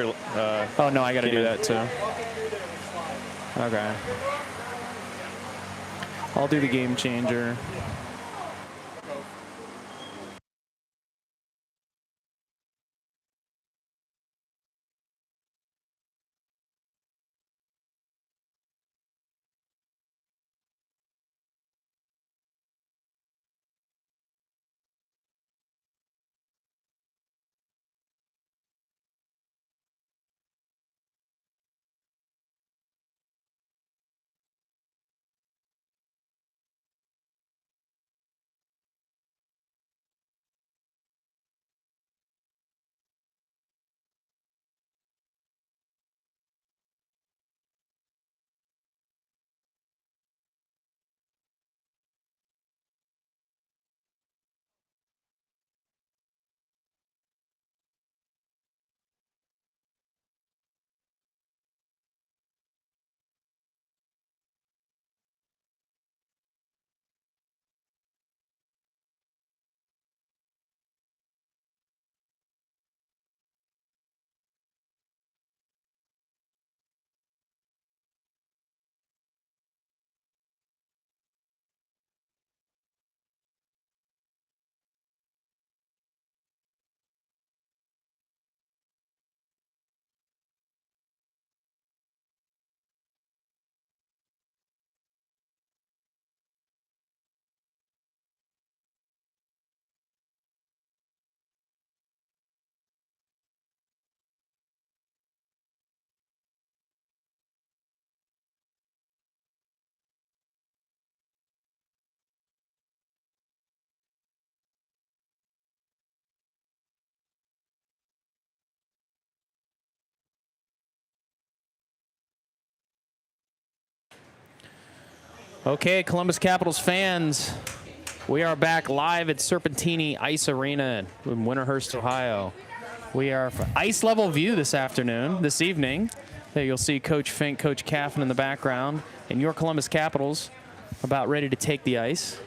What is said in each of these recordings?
Oh, no, I got to do that, too. Okay. I'll do the game changer. Okay, Columbus Capitals fans, we are back live at Serpentini Ice Arena in Winterhurst, Ohio. We are for ice level view this evening. There you'll see Coach Fink, Coach Caffin in the background, and your Columbus Capitals about ready to take the ice.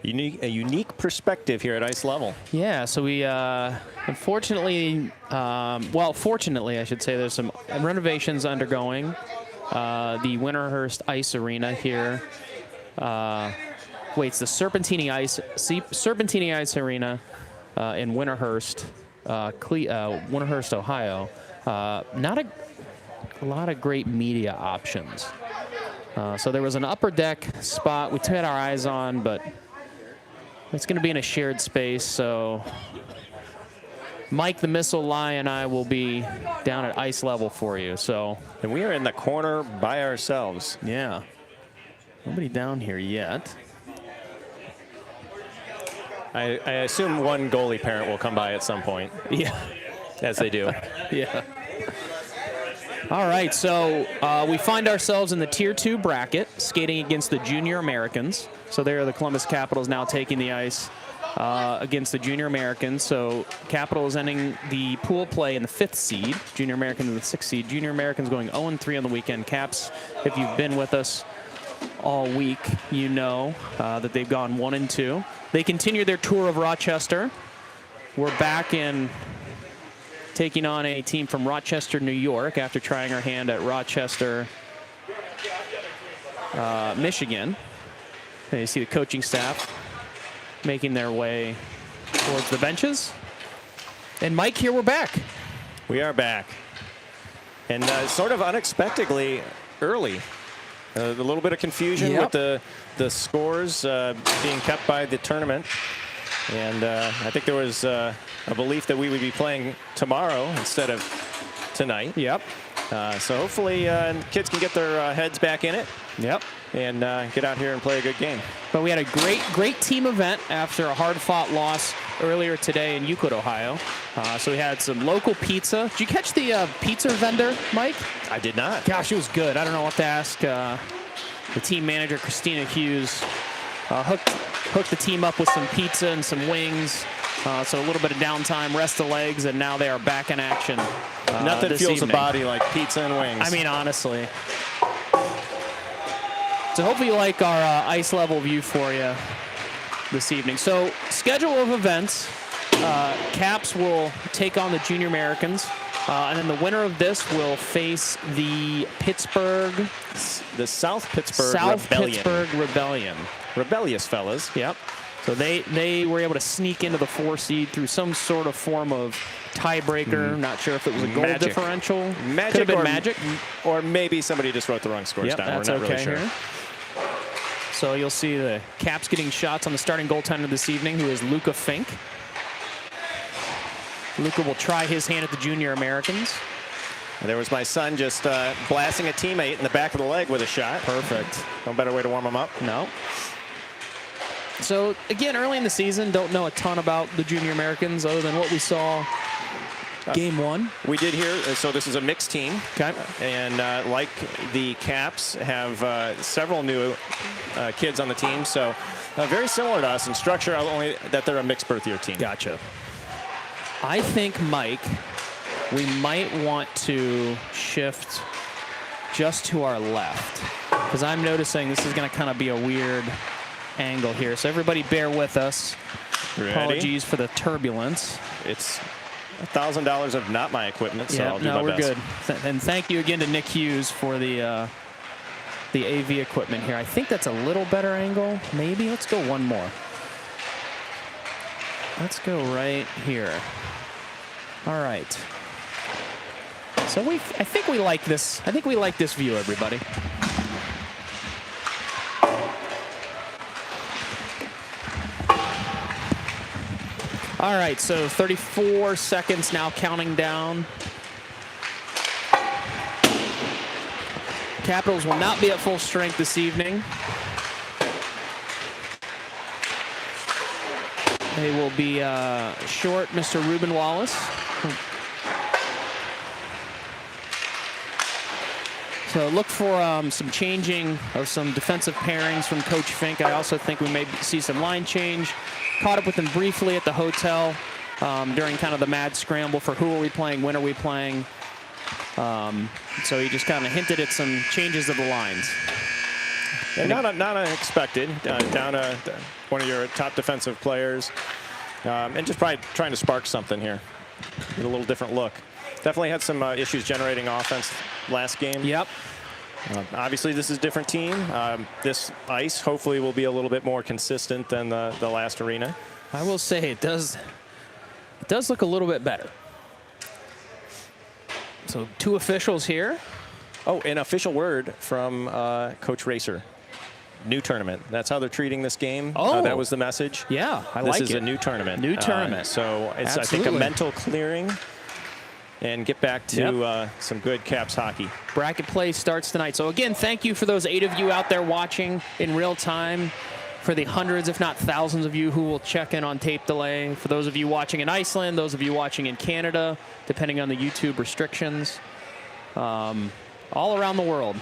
A unique perspective here at ice level. Yeah, so we unfortunately, fortunately, I should say, there's some renovations undergoing. The Winterhurst Ice Arena here. It's the Serpentini Ice Arena in Winterhurst, Winterhurst, Ohio. Not a lot of great media options. So there was an upper deck spot we had our eyes on, but it's going to be in a shared space. So Mike the Missile Lie and I will be down at ice level for you. And we are in the corner by ourselves. Yeah. Nobody down here yet. I assume one goalie parent will come by at some point. Yeah. As they do. Yeah. All right, so we find ourselves in the Tier 2 bracket, skating against the Junior Americans. So there are the Columbus Capitals now taking the ice against the Junior Americans. So Capitals ending the pool play in the 5th seed, Junior Americans in the 6th seed. Junior Americans going 0-3 on the weekend. Caps, if you've been with us all week, you know that they've gone 1-2. They continue their tour of Rochester. We're back in taking on a team from Rochester, New York, after trying our hand at Rochester, Michigan. And you see the coaching staff making their way towards the benches. And Mike, here we're back. We are back. And sort of unexpectedly early. A little bit of confusion with the scores being kept by the tournament. And I think there was a belief that we would be playing tomorrow instead of tonight. Yep. So hopefully kids can get their heads back in it. Yep. And get out here and play a good game. But we had a great team event after a hard-fought loss earlier today in Euclid, Ohio. So we had some local pizza. Did you catch the pizza vendor, Mike? I did not. Gosh, it was good. I don't know what to ask. The team manager, Christina Hughes, hooked the team up with some pizza and some wings. So a little bit of downtime, rest the legs, and now they are back in action. Nothing fuels the body like pizza and wings. I mean, honestly. So hopefully you like our ice level view for you this evening. So schedule of events. Caps will take on the Junior Americans And then the winner of this will face the South Pittsburgh Rebellion. Rebellious fellas. Yep. So they were able to sneak into the 4 seed through some sort of form of tiebreaker. Not sure if it was a goal differential. Could have been magic. Or maybe somebody just wrote the wrong scores down. That's We're not okay really sure. here. So you'll see the Caps getting shots on the starting goaltender this evening, who is Luca Fink. Luca will try his hand at the Junior Americans. And there was my son just blasting a teammate in the back of the leg with a shot. Perfect. No better way to warm him up. No. So, again, early in the season, don't know a ton about the Junior Americans other than what we saw game 1. We did hear, so this is a mixed team. Okay. And like the Caps, have several new kids on the team. So very similar to us in structure, only that they're a mixed birth year team. Gotcha. I think, Mike, we might want to shift just to our left, because I'm noticing this is going to kind of be a weird angle here. So everybody bear with us. Ready? Apologies for the turbulence. It's $1,000 of not my equipment, so I'll do my we're best. good. And thank you again to Nick Hughes for the AV equipment here. I think that's a little better angle. Maybe. Let's go one more. Let's go right here. All right. So I think we like this. I think we like this view, everybody. All right, so 34 seconds now, counting down. Capitals will not be at full strength this evening. They will be short Mr. Ruben Wallace. So look for some changing of some defensive pairings from Coach Fink. I also think we may see some line change. Caught up with him briefly at the hotel during kind of the mad scramble for who are we playing, when are we playing. So he just kind of hinted at some changes of the lines. And not unexpected. Down one of your top defensive players. And just probably trying to spark something here. Get a little different look. Definitely had some issues generating offense last game. Yep. Obviously, this is a different team. This ice hopefully will be a little bit more consistent than the last arena. I will say it does look a little bit better. So 2 officials here. Oh, an official word from Coach Racer. New tournament. That's how they're treating this game. Oh. That was the message. Yeah, I this like it. This is a new tournament. New tournament. So it's, Absolutely. I think, a mental clearing. And get back to some good Caps hockey. Bracket play starts tonight. So again, thank you for those 8 of you out there watching in real time, for the hundreds, if not thousands of you who will check in on tape delay, for those of you watching in Iceland, those of you watching in Canada, depending on the YouTube restrictions, all around the world.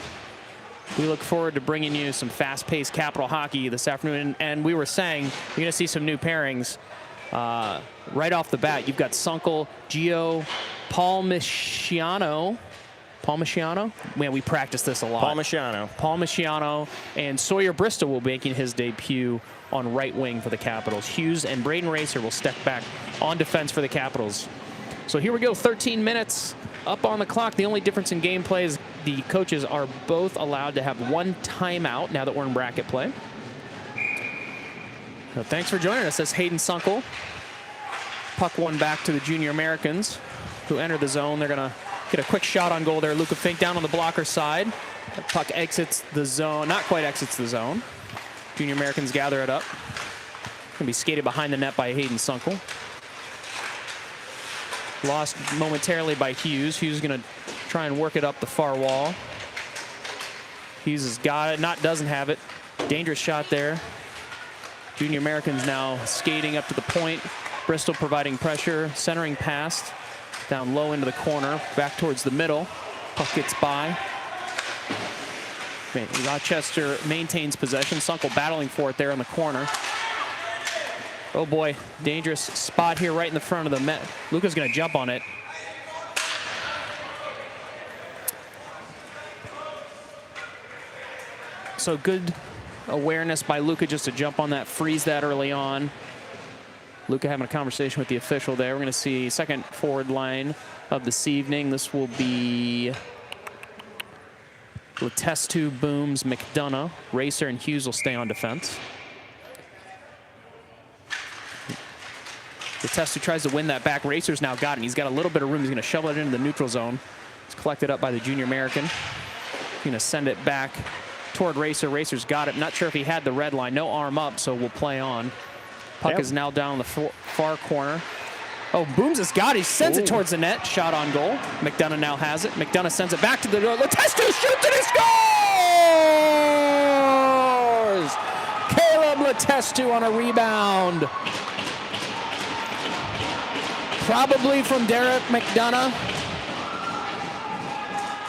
We look forward to bringing you some fast-paced Capital hockey this afternoon. And we were saying you're going to see some new pairings. Right off the bat, you've got Sunkel, Gio, Palmisciano. Man, we practice this a lot. Palmisciano, and Sawyer Bristol will be making his debut on right wing for the Capitals. Hughes and Braden Racer will step back on defense for the Capitals. So here we go, 13 minutes up on the clock. The only difference in gameplay is the coaches are both allowed to have 1 timeout now that we're in bracket play. So thanks for joining us. That's Hayden Sunkel. Puck one back to the Junior Americans who enter the zone. They're going to get a quick shot on goal there. Luca Fink down on the blocker side. The puck exits the zone. Not quite exits the zone. Junior Americans gather it up. Going to be skated behind the net by Hayden Sunkel. Lost momentarily by Hughes. Hughes is going to try and work it up the far wall. Hughes has got it. Doesn't have it. Dangerous shot there. Junior Americans now skating up to the point. Bristol providing pressure, centering pass down low into the corner, back towards the middle. Puck gets by. Rochester maintains possession. Sunkel battling for it there in the corner. Oh boy, dangerous spot here right in the front of the net. Luca's going to jump on it. So good awareness by Luca just to jump on that, freeze that early on. Luca having a conversation with the official there. We're going to see second forward line of this evening. This will be Rochester, Booms, McDonough. Racer and Hughes will stay on defense. Rochester tries to win that back. Racer's now got it. He's got a little bit of room. He's going to shovel it into the neutral zone. It's collected up by the junior American. He's going to send it back toward Racer. Racer's got it. Not sure if he had the red line. No arm up, so we'll play on. Puck is now down in the far corner. Oh, Booms has got it. He sends it towards the net. Shot on goal. McDonough now has it. McDonough sends it back to the door. Letestu shoots and he scores! Caleb Letestu on a rebound. Probably from Derek McDonough.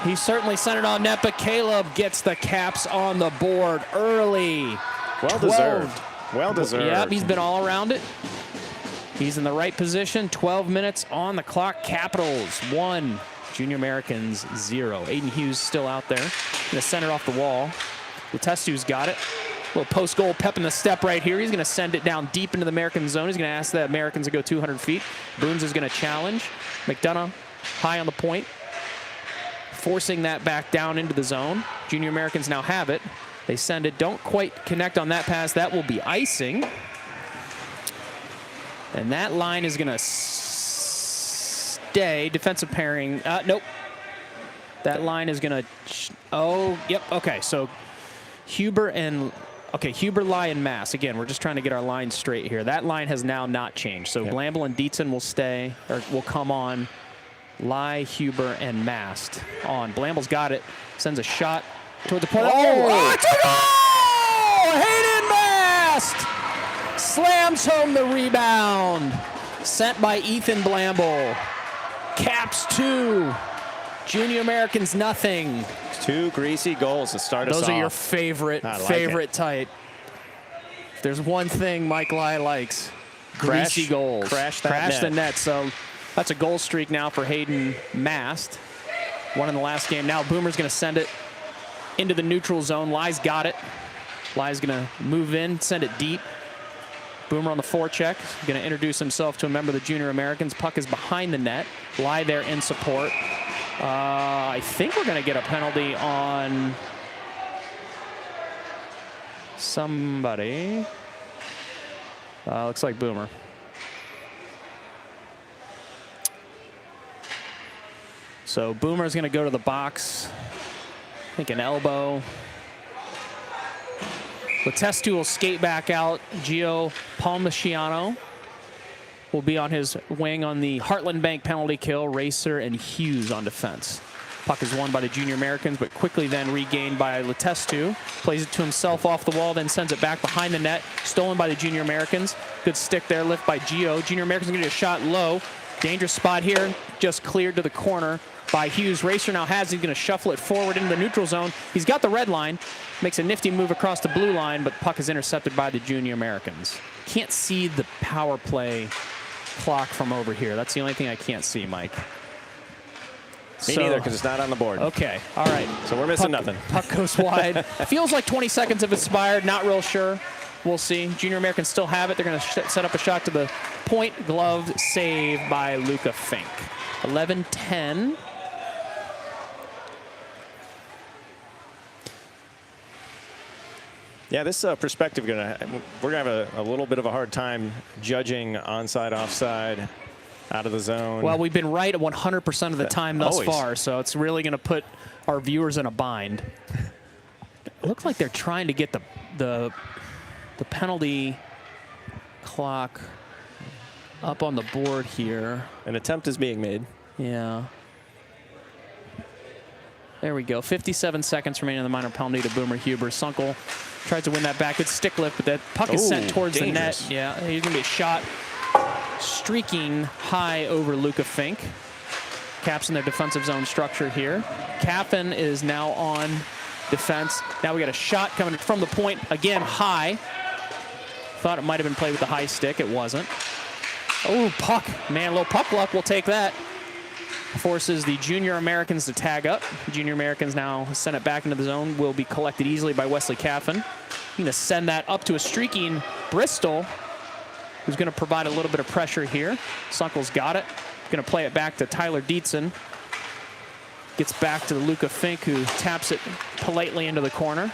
He certainly sent it on net, but Caleb gets the Caps on the board early. Well deserved. Well deserved. Yep, he's been all around it. He's in the right position. 12 minutes on the clock. Capitals 1, Junior Americans 0. Aiden Hughes still out there. Gonna center off the wall. Letestu's got it. Little post-goal pep in the step right here. He's gonna send it down deep into the American zone. He's gonna ask the Americans to go 200 feet. Booms is gonna challenge. McDonough high on the point, forcing that back down into the zone. Junior Americans now have it. They send it, don't quite connect on that pass. That will be icing. And that line is going to stay. Defensive pairing. Nope. That line is going to. Oh, yep. Okay. So Huber, Lai, and Mass. Again, we're just trying to get our line straight here. That line has now not changed. So Blamble and Dietzen will stay, or will come on. Lai, Huber, and Mast on. Blamble's got it. Sends a shot toward the point. Oh, it's a goal! Hayden Mast slams home the rebound. Sent by Ethan Blamble. Caps 2. Junior Americans nothing. 2 greasy goals to start us off. Those are your favorite type. If there's one thing Mike Lai likes, greasy goals. Crash the net. So that's a goal streak now for Hayden Mast. One in the last game. Now Boomer's going to send it into the neutral zone. Lai's got it. Lai's going to move in, send it deep. Boomer on the forecheck. Going to introduce himself to a member of the Junior Americans. Puck is behind the net. Lai there in support. I think we're going to get a penalty on somebody. Looks like Boomer. So Boomer's going to go to the box. I think an elbow. Letestu will skate back out. Gio Palmiciano will be on his wing on the Heartland Bank penalty kill. Racer and Hughes on defense. Puck is won by the Junior Americans, but quickly then regained by Letestu. Plays it to himself off the wall, then sends it back behind the net. Stolen by the Junior Americans. Good stick there, lift by Gio. Junior Americans going to get a shot low. Dangerous spot here, just cleared to the corner by Hughes. Racer now has it. He's going to shuffle it forward into the neutral zone. He's got the red line. Makes a nifty move across the blue line, but puck is intercepted by the Junior Americans. Can't see the power play clock from over here. That's the only thing I can't see, Mike. Me neither, because it's not on the board. Okay, all right. So we're missing nothing. Puck goes wide. Feels like 20 seconds have expired. Not real sure. We'll see. Junior Americans still have it. They're going to set up a shot to the point. Gloved save by Luca Fink. 11-10. Yeah, this perspective, we're gonna have a little bit of a hard time judging onside, offside, out of the zone. Well, we've been right 100% of the time thus far, so it's really going to put our viewers in a bind. It looks like they're trying to get the penalty clock up on the board here. An attempt is being made. Yeah. There we go. 57 seconds remaining in the minor penalty to Boomer Huber. Sunkel tries to win that back. Good stick lift, but that puck is sent towards the net. Yeah, he's going to be a shot streaking high over Luca Fink. Caps in their defensive zone structure here. Caffin is now on defense. Now we got a shot coming from the point. Again, high. Thought it might have been played with the high stick. It wasn't. Oh, puck. Man, a little puck luck. We'll take that. Forces the Junior Americans to tag up. Junior Americans now send it back into the zone. Will be collected easily by Wesley Caffin. Going to send that up to a streaking Bristol, who's going to provide a little bit of pressure here. Sunkel's got it. Going to play it back to Tyler Dietzen. Gets back to Luca Fink, who taps it politely into the corner.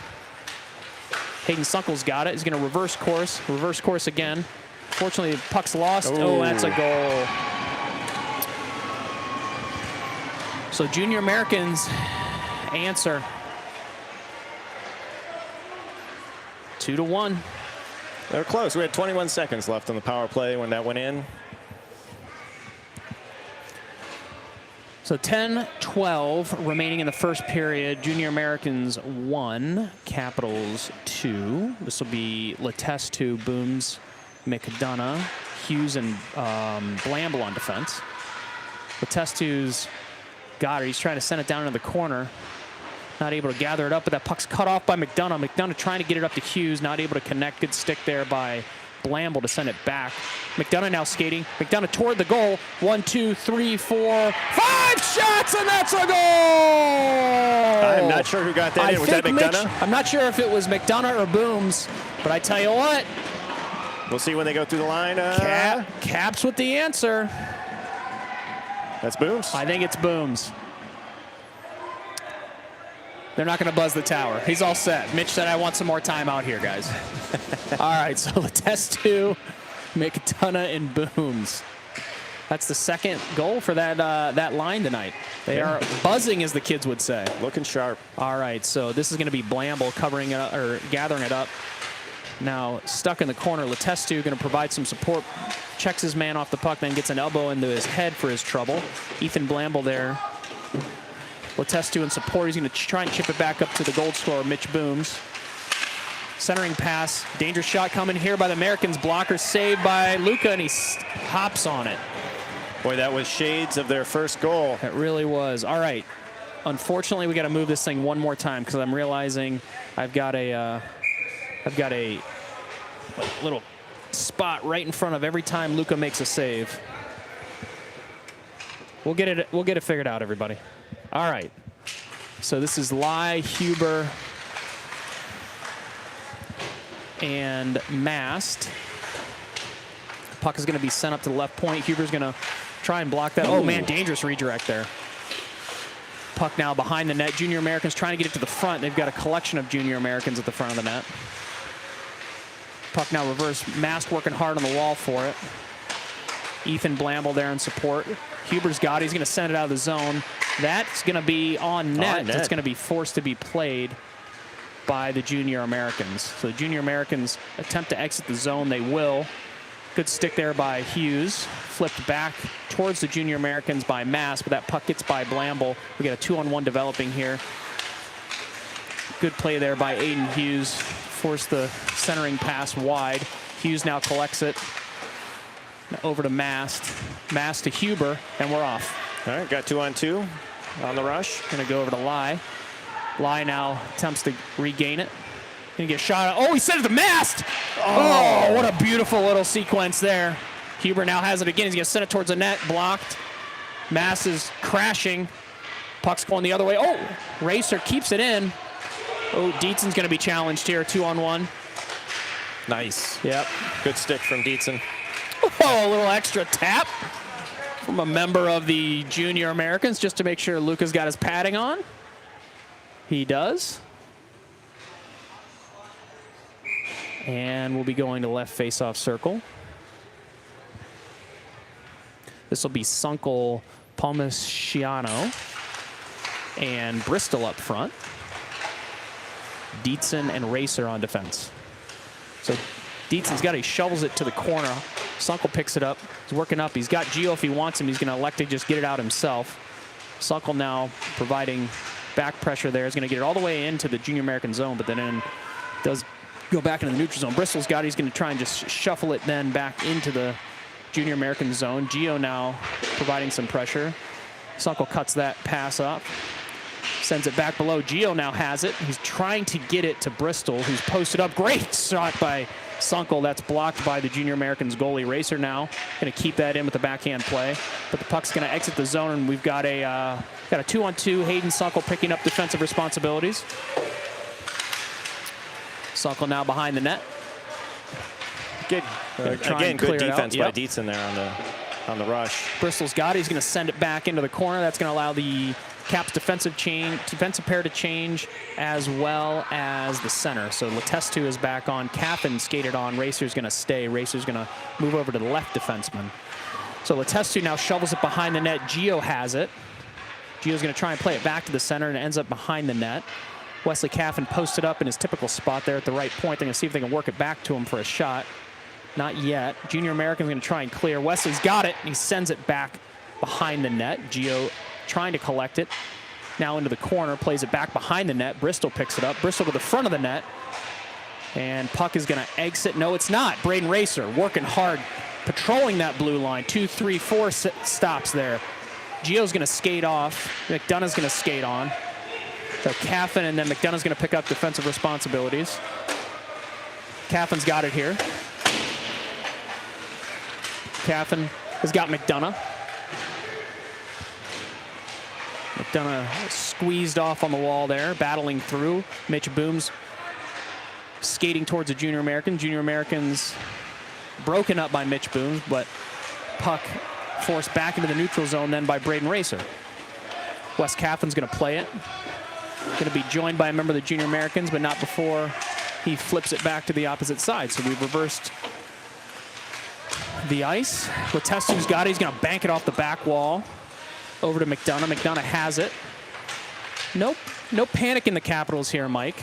Hayden Sunkel's got it. He's going to reverse course again. Fortunately, the puck's lost. Ooh. Oh, that's a goal. So Junior Americans answer. 2-1. They're close. We had 21 seconds left on the power play when that went in. So 10-12 remaining in the first period. Junior Americans 1, Capitals 2. This will be Letes 2, Booms, McDonough, Hughes, and Blamble on defense. Letes 2's got it. He's trying to send it down into the corner. Not able to gather it up, but that puck's cut off by McDonough. McDonough trying to get it up to Hughes, not able to connect. Good stick there by Blamble to send it back. McDonough now skating. McDonough toward the goal. 1, 2, 3, 4, 5 shots, and that's a goal! I'm not sure who got that in. Was that McDonough? I'm not sure if it was McDonough or Booms, but I tell you what. We'll see when they go through the line. Caps with the answer. That's Booms. I think it's Booms. They're not going to buzz the tower. He's all set. Mitch said, I want some more time out here, guys. All right, so Letes 2, McDonough, and Booms. That's the second goal for that line tonight. They are buzzing, as the kids would say. Looking sharp. All right, so this is going to be Blamble covering it up, or gathering it up. Now stuck in the corner. Letes 2 going to provide some support. Checks his man off the puck, then gets an elbow into his head for his trouble. Ethan Blamble there. Letes 2 in support. He's going to try and chip it back up to the goal scorer, Mitch Booms. Centering pass. Dangerous shot coming here by the Americans. Blocker saved by Luca, and he hops on it. Boy, that was shades of their first goal. It really was. All right. Unfortunately, we got to move this thing one more time because I'm realizing I've got a little spot right in front of every time Luca makes a save. We'll get it figured out, everybody. All right. So this is Lai, Huber, and Mast. Puck is going to be sent up to the left point. Huber's going to try and block that. Oh, man, dangerous redirect there. Puck now behind the net. Junior Americans trying to get it to the front. They've got a collection of Junior Americans at the front of the net. Puck now reverse. Mast working hard on the wall for it. Ethan Blamble there in support. Huber's got it. He's going to send it out of the zone. That's going to be on net. It's going to be forced to be played by the Junior Americans. So the Junior Americans attempt to exit the zone. They will. Good stick there by Hughes. Flipped back towards the Junior Americans by Mass, but that puck gets by Blamble. We got a 2-on-1 developing here. Good play there by Aiden Hughes. Forced the centering pass wide. Hughes now collects it. Over to Mast. Mast to Huber, and we're off. All right, got 2-on-2 on the rush. Gonna go over to Lai. Lai now attempts to regain it. Gonna get shot. Oh, he sent it to Mast! Oh, what a beautiful little sequence there. Huber now has it again. He's gonna send it towards the net, blocked. Mast is crashing. Puck's going the other way. Oh, Racer keeps it in. Oh, Dietzen's gonna be challenged here, 2-on-1. Nice. Yep. Good stick from Dietzen. Oh, a little extra tap from a member of the Junior Americans just to make sure Luca's got his padding on. He does. And we'll be going to left face-off circle. This will be Sunkel, Palmisciano, and Bristol up front. Dietzen and Racer on defense. So Dietzen's got it. He shovels it to the corner. Sunkel picks it up. He's working up. He's got Gio if he wants him. He's going to elect to just get it out himself. Sunkel now providing back pressure there. He's going to get it all the way into the Junior American zone, but then does go back into the neutral zone. Bristol's got it. He's going to try and just shuffle it then back into the Junior American zone. Gio now providing some pressure. Sunkel cuts that pass up. Sends it back below. Gio now has it. He's trying to get it to Bristol, who's posted up. Great shot by Sunkel. That's blocked by the Junior Americans goalie. Racer now going to keep that in with the backhand play. But the puck's going to exit the zone, and we've got a 2-on-2. Hayden Sunkel picking up defensive responsibilities. Sunkel now behind the net. Good. Again, good defense by Dietzen there on the rush. Bristol's got it. He's going to send it back into the corner. That's going to allow the Caps defensive pair to change, as well as the center. So Letestu is back on. Caffin skated on. Racer's going to stay. Racer's going to move over to the left defenseman. So Letestu now shovels it behind the net. Gio has it. Gio's going to try and play it back to the center, and it ends up behind the net. Wesley Caffin posted up in his typical spot there at the right point. They're going to see if they can work it back to him for a shot. Not yet. Junior American's going to try and clear. Wesley's got it, and he sends it back behind the net. Gio trying to collect it. Now into the corner, plays it back behind the net. Bristol picks it up. Bristol to the front of the net. And puck is going to exit. No, it's not. Braden Racer working hard, patrolling that blue line. 2, 3, 4 stops there. Gio's going to skate off. McDonough's going to skate on. So Caffin, and then McDonough's going to pick up defensive responsibilities. Caffin's got it here. Caffin has got McDonough. McDonough squeezed off on the wall there, battling through. Mitch Booms skating towards the Junior American. Junior Americans broken up by Mitch Booms, but puck forced back into the neutral zone then by Braden Racer. Wes Caffin's going to play it. Going to be joined by a member of the Junior Americans, but not before he flips it back to the opposite side. So we've reversed the ice. Letestu's got it. He's going to bank it off the back wall over to McDonough. McDonough has it. Nope. No panic in the Capitals here, Mike.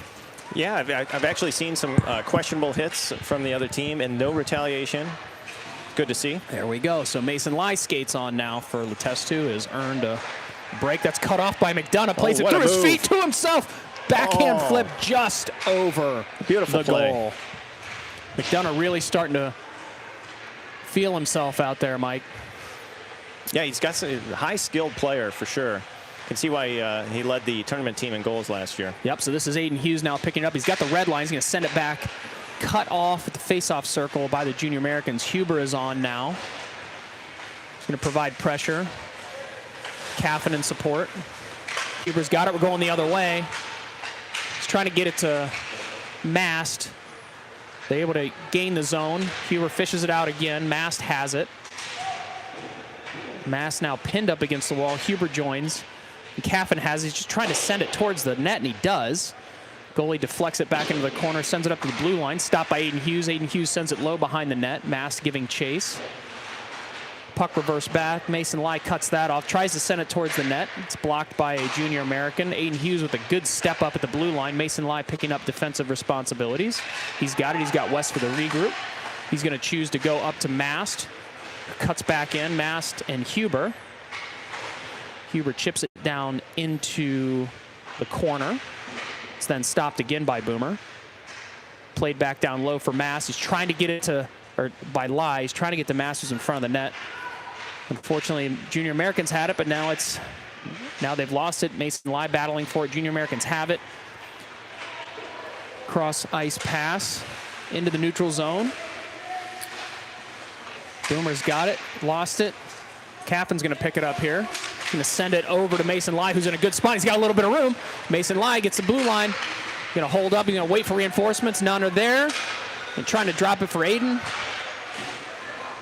Yeah, I've actually seen some questionable hits from the other team and no retaliation. Good to see. There we go. So Mason Lai skates on now for Letestu. Has earned a break that's cut off by McDonough. Plays it through his feet to himself. Backhand flip just over beautiful the play. Goal. McDonough really starting to feel himself out there, Mike. Yeah, he's got a high-skilled player for sure. Can see why he led the tournament team in goals last year. Yep, so this is Aiden Hughes now picking it up. He's got the red line. He's going to send it back. Cut off at the face-off circle by the Junior Americans. Huber is on now. He's going to provide pressure. Caffin in support. Huber's got it. We're going the other way. He's trying to get it to Mast. They're able to gain the zone. Huber fishes it out again. Mast has it. Mast now pinned up against the wall. Huber joins. And Caffin has it. He's just trying to send it towards the net, and he does. Goalie deflects it back into the corner, sends it up to the blue line. Stopped by Aiden Hughes. Aiden Hughes sends it low behind the net. Mast giving chase. Puck reverse back. Mason Lai cuts that off. Tries to send it towards the net. It's blocked by a Junior American. Aiden Hughes with a good step up at the blue line. Mason Lai picking up defensive responsibilities. He's got it. He's got West for the regroup. He's going to choose to go up to Mast. Cuts back in. Mast and Huber. Huber chips it down into the corner. It's then stopped again by Boomer. Played back down low for Mast. He's trying to get it to, or by Lai, he's trying to get to Mast, who's in front of the net. Unfortunately, Junior Americans had it, but now they've lost it. Mason Lai battling for it. Junior Americans have it. Cross ice pass into the neutral zone. Boomer's got it, lost it. Caffin's going to pick it up here. He's going to send it over to Mason Lai, who's in a good spot. He's got a little bit of room. Mason Lai gets the blue line. Going to hold up. He's going to wait for reinforcements. None are there. And trying to drop it for Aiden.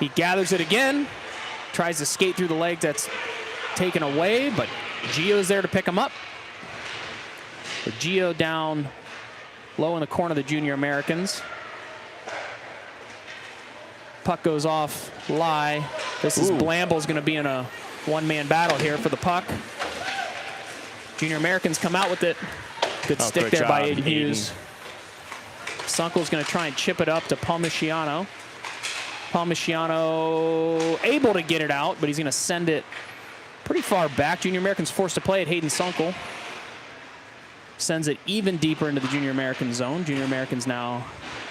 He gathers it again. Tries to skate through the leg that's taken away, but Gio's there to pick him up. With Gio down low in the corner of the Junior Americans. Puck goes off Lai. This is Blamble's going to be in a one-man battle here for the puck. Junior Americans come out with it. Good stick there by Aiden Hughes. Sunkel's going to try and chip it up to Palmisciano. Palmisciano able to get it out, but he's going to send it pretty far back. Junior Americans forced to play it. Hayden Sunkel sends it even deeper into the Junior American zone. Junior Americans now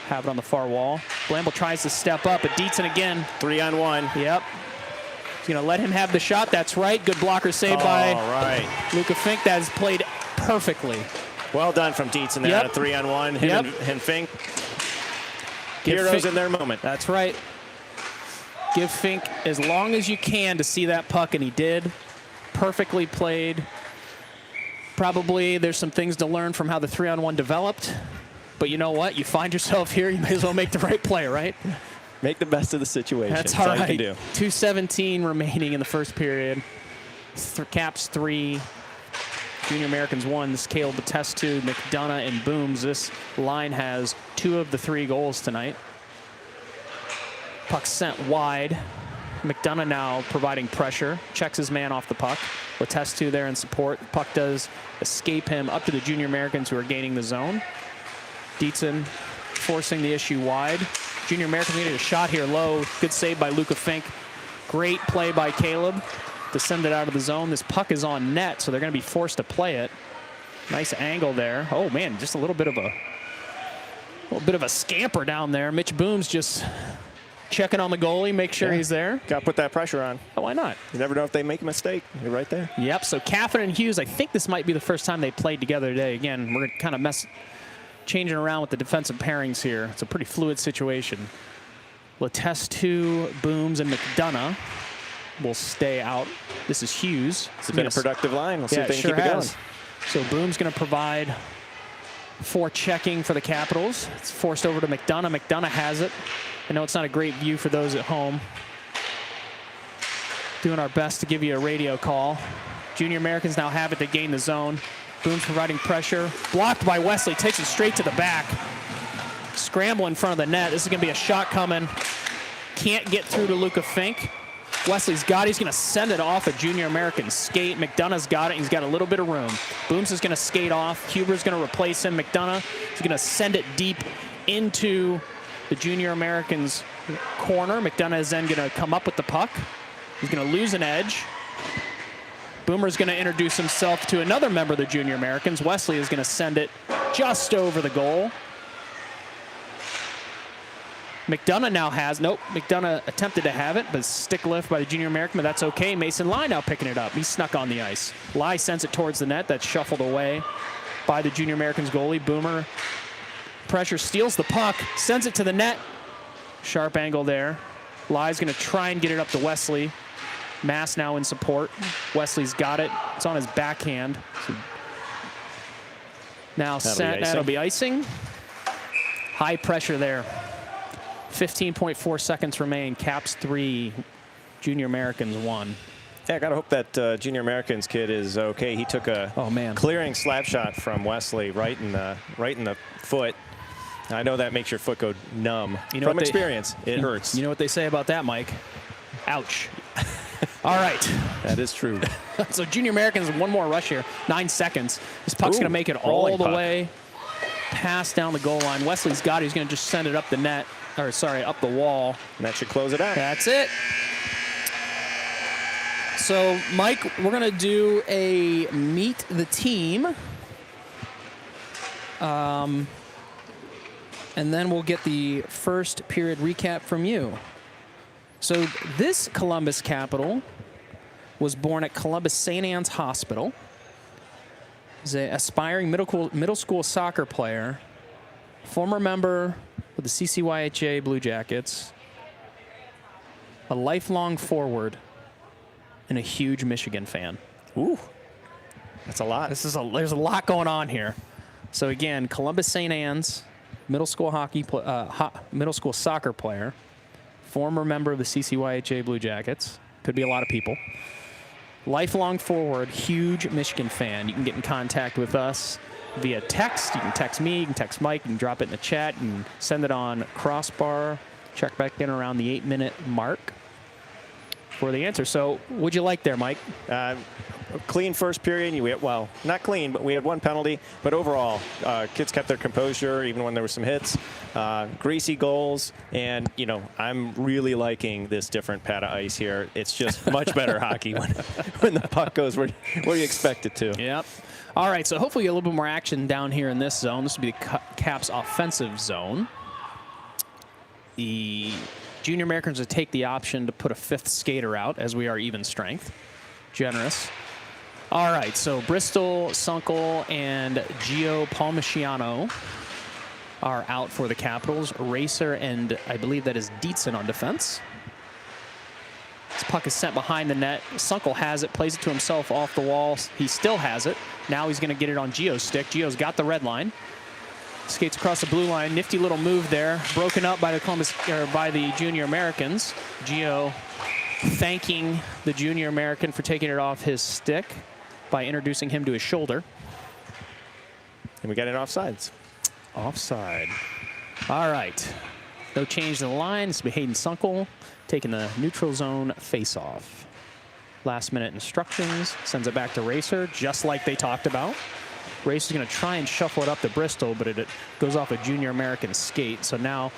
have it on the far wall. Blamble tries to step up, but Dietzen again. 3-on-1. Yep. He's going to let him have the shot. That's right. Good blocker save by Luca Fink. That is played perfectly. Well done from Dietzen there. Yep. 3-on-1. Him and Fink. Heroes in their moment. That's right. Give Fink as long as you can to see that puck, and he did. Perfectly played. Probably there's some things to learn from how the 3-on-1 developed. But you know what? You find yourself here, you may as well make the right play, right? Make the best of the situation. That's all you right. can do. 2:17 remaining in the first period. Caps 3, Junior Americans 1. This is Caleb Batestu, McDonough, and Booms. This line has 2 of the 3 goals tonight. Puck sent wide. McDonough now providing pressure. Checks his man off the puck. Batestu there in support. Puck does escape him up to the Junior Americans who are gaining the zone. Dietzen forcing the issue wide. Junior Americans needed a shot here low. Good save by Luca Fink. Great play by Caleb to send it out of the zone. This puck is on net, so they're going to be forced to play it. Nice angle there. Oh man, just a little bit of a scamper down there. Mitch Booms just checking on the goalie, make sure he's there. Got to put that pressure on. Oh, why not? You never know if they make a mistake. You're right there. Yep, so Catherine and Hughes, I think this might be the first time they played together today. Again, we're kind of changing around with the defensive pairings here. It's a pretty fluid situation. Letestu, Booms, and McDonough will stay out. This is Hughes. It's been a productive line. We'll see if they can keep it going. So Booms going to provide checking for the Capitals. It's forced over to McDonough. McDonough has it. I know it's not a great view for those at home. Doing our best to give you a radio call. Junior Americans now have it to gain the zone. Booms providing pressure. Blocked by Wesley. Takes it straight to the back. Scramble in front of the net. This is going to be a shot coming. Can't get through to Luca Fink. Wesley's got it. He's going to send it off a Junior American skate. McDonough's got it. He's got a little bit of room. Booms is going to skate off. Huber's going to replace him. McDonough is going to send it deep into the Junior Americans' corner. McDonough is then going to come up with the puck. He's going to lose an edge. Boomer's going to introduce himself to another member of the Junior Americans. Wesley is going to send it just over the goal. McDonough now has, McDonough attempted to have it, but stick lift by the Junior American, but that's okay. Mason Lai now picking it up. He's snuck on the ice. Lai sends it towards the net. That's shuffled away by the Junior Americans goalie. Boomer pressure, steals the puck, sends it to the net. Sharp angle there. Lai's going to try and get it up to Wesley. Mass now in support. Wesley's got it. It's on his backhand. Now sent. That'll be icing. High pressure there. 15.4 seconds remain. Caps 3, Junior Americans 1. Yeah, I got to hope that Junior Americans kid is okay. He took a clearing slap shot from Wesley right in the foot. I know that makes your foot go numb. From experience, it hurts. You know what they say about that, Mike? Ouch. All right. That is true. So Junior Americans, one more rush here. 9 seconds. This puck's going to make it all the way past down the goal line. Wesley's got it. He's going to just send it up the net. Or, sorry, up the wall. And that should close it out. That's it. So, Mike, we're going to do a meet the team. And then we'll get the first period recap from you. So this Columbus Capital was born at Columbus St. Anne's Hospital. He's an aspiring middle school soccer player, former member of the CCYHA Blue Jackets, a lifelong forward, and a huge Michigan fan. Ooh, that's a lot. There's a lot going on here. So again, Columbus St. Anne's, middle school soccer player, former member of the CCYHA Blue Jackets. Could be a lot of people. Lifelong forward, huge Michigan fan. You can get in contact with us via text. You can text me, you can text Mike, you can drop it in the chat, you can send it on Crossbar. Check back in around the 8-minute mark for the answer. So what'd you like there, Mike? Clean first period. Well, not clean, but we had one penalty. But overall, kids kept their composure even when there were some hits. Greasy goals. And, I'm really liking this different pad of ice here. It's just much better hockey when the puck goes where you expect it to. Yep. All right, so hopefully a little bit more action down here in this zone. This will be the Caps offensive zone. The Junior Americans would take the option to put a fifth skater out as we are even strength. Generous. All right, so Bristol, Sunkel, and Gio Palmisciano are out for the Capitals. Racer and I believe that is Dietzen on defense. This puck is sent behind the net. Sunkel has it, plays it to himself off the wall. He still has it. Now he's going to get it on Gio's stick. Gio's got the red line. Skates across the blue line. Nifty little move there. Broken up by the Junior Americans. Gio thanking the Junior American for taking it off his stick by introducing him to his shoulder. And we got it offsides. Offside. All right. No change in the line. It's Hayden Sunkel taking the neutral zone face-off. Last minute instructions. Sends it back to Racer, just like they talked about. Racer's going to try and shuffle it up to Bristol, but it goes off a Junior American skate. So now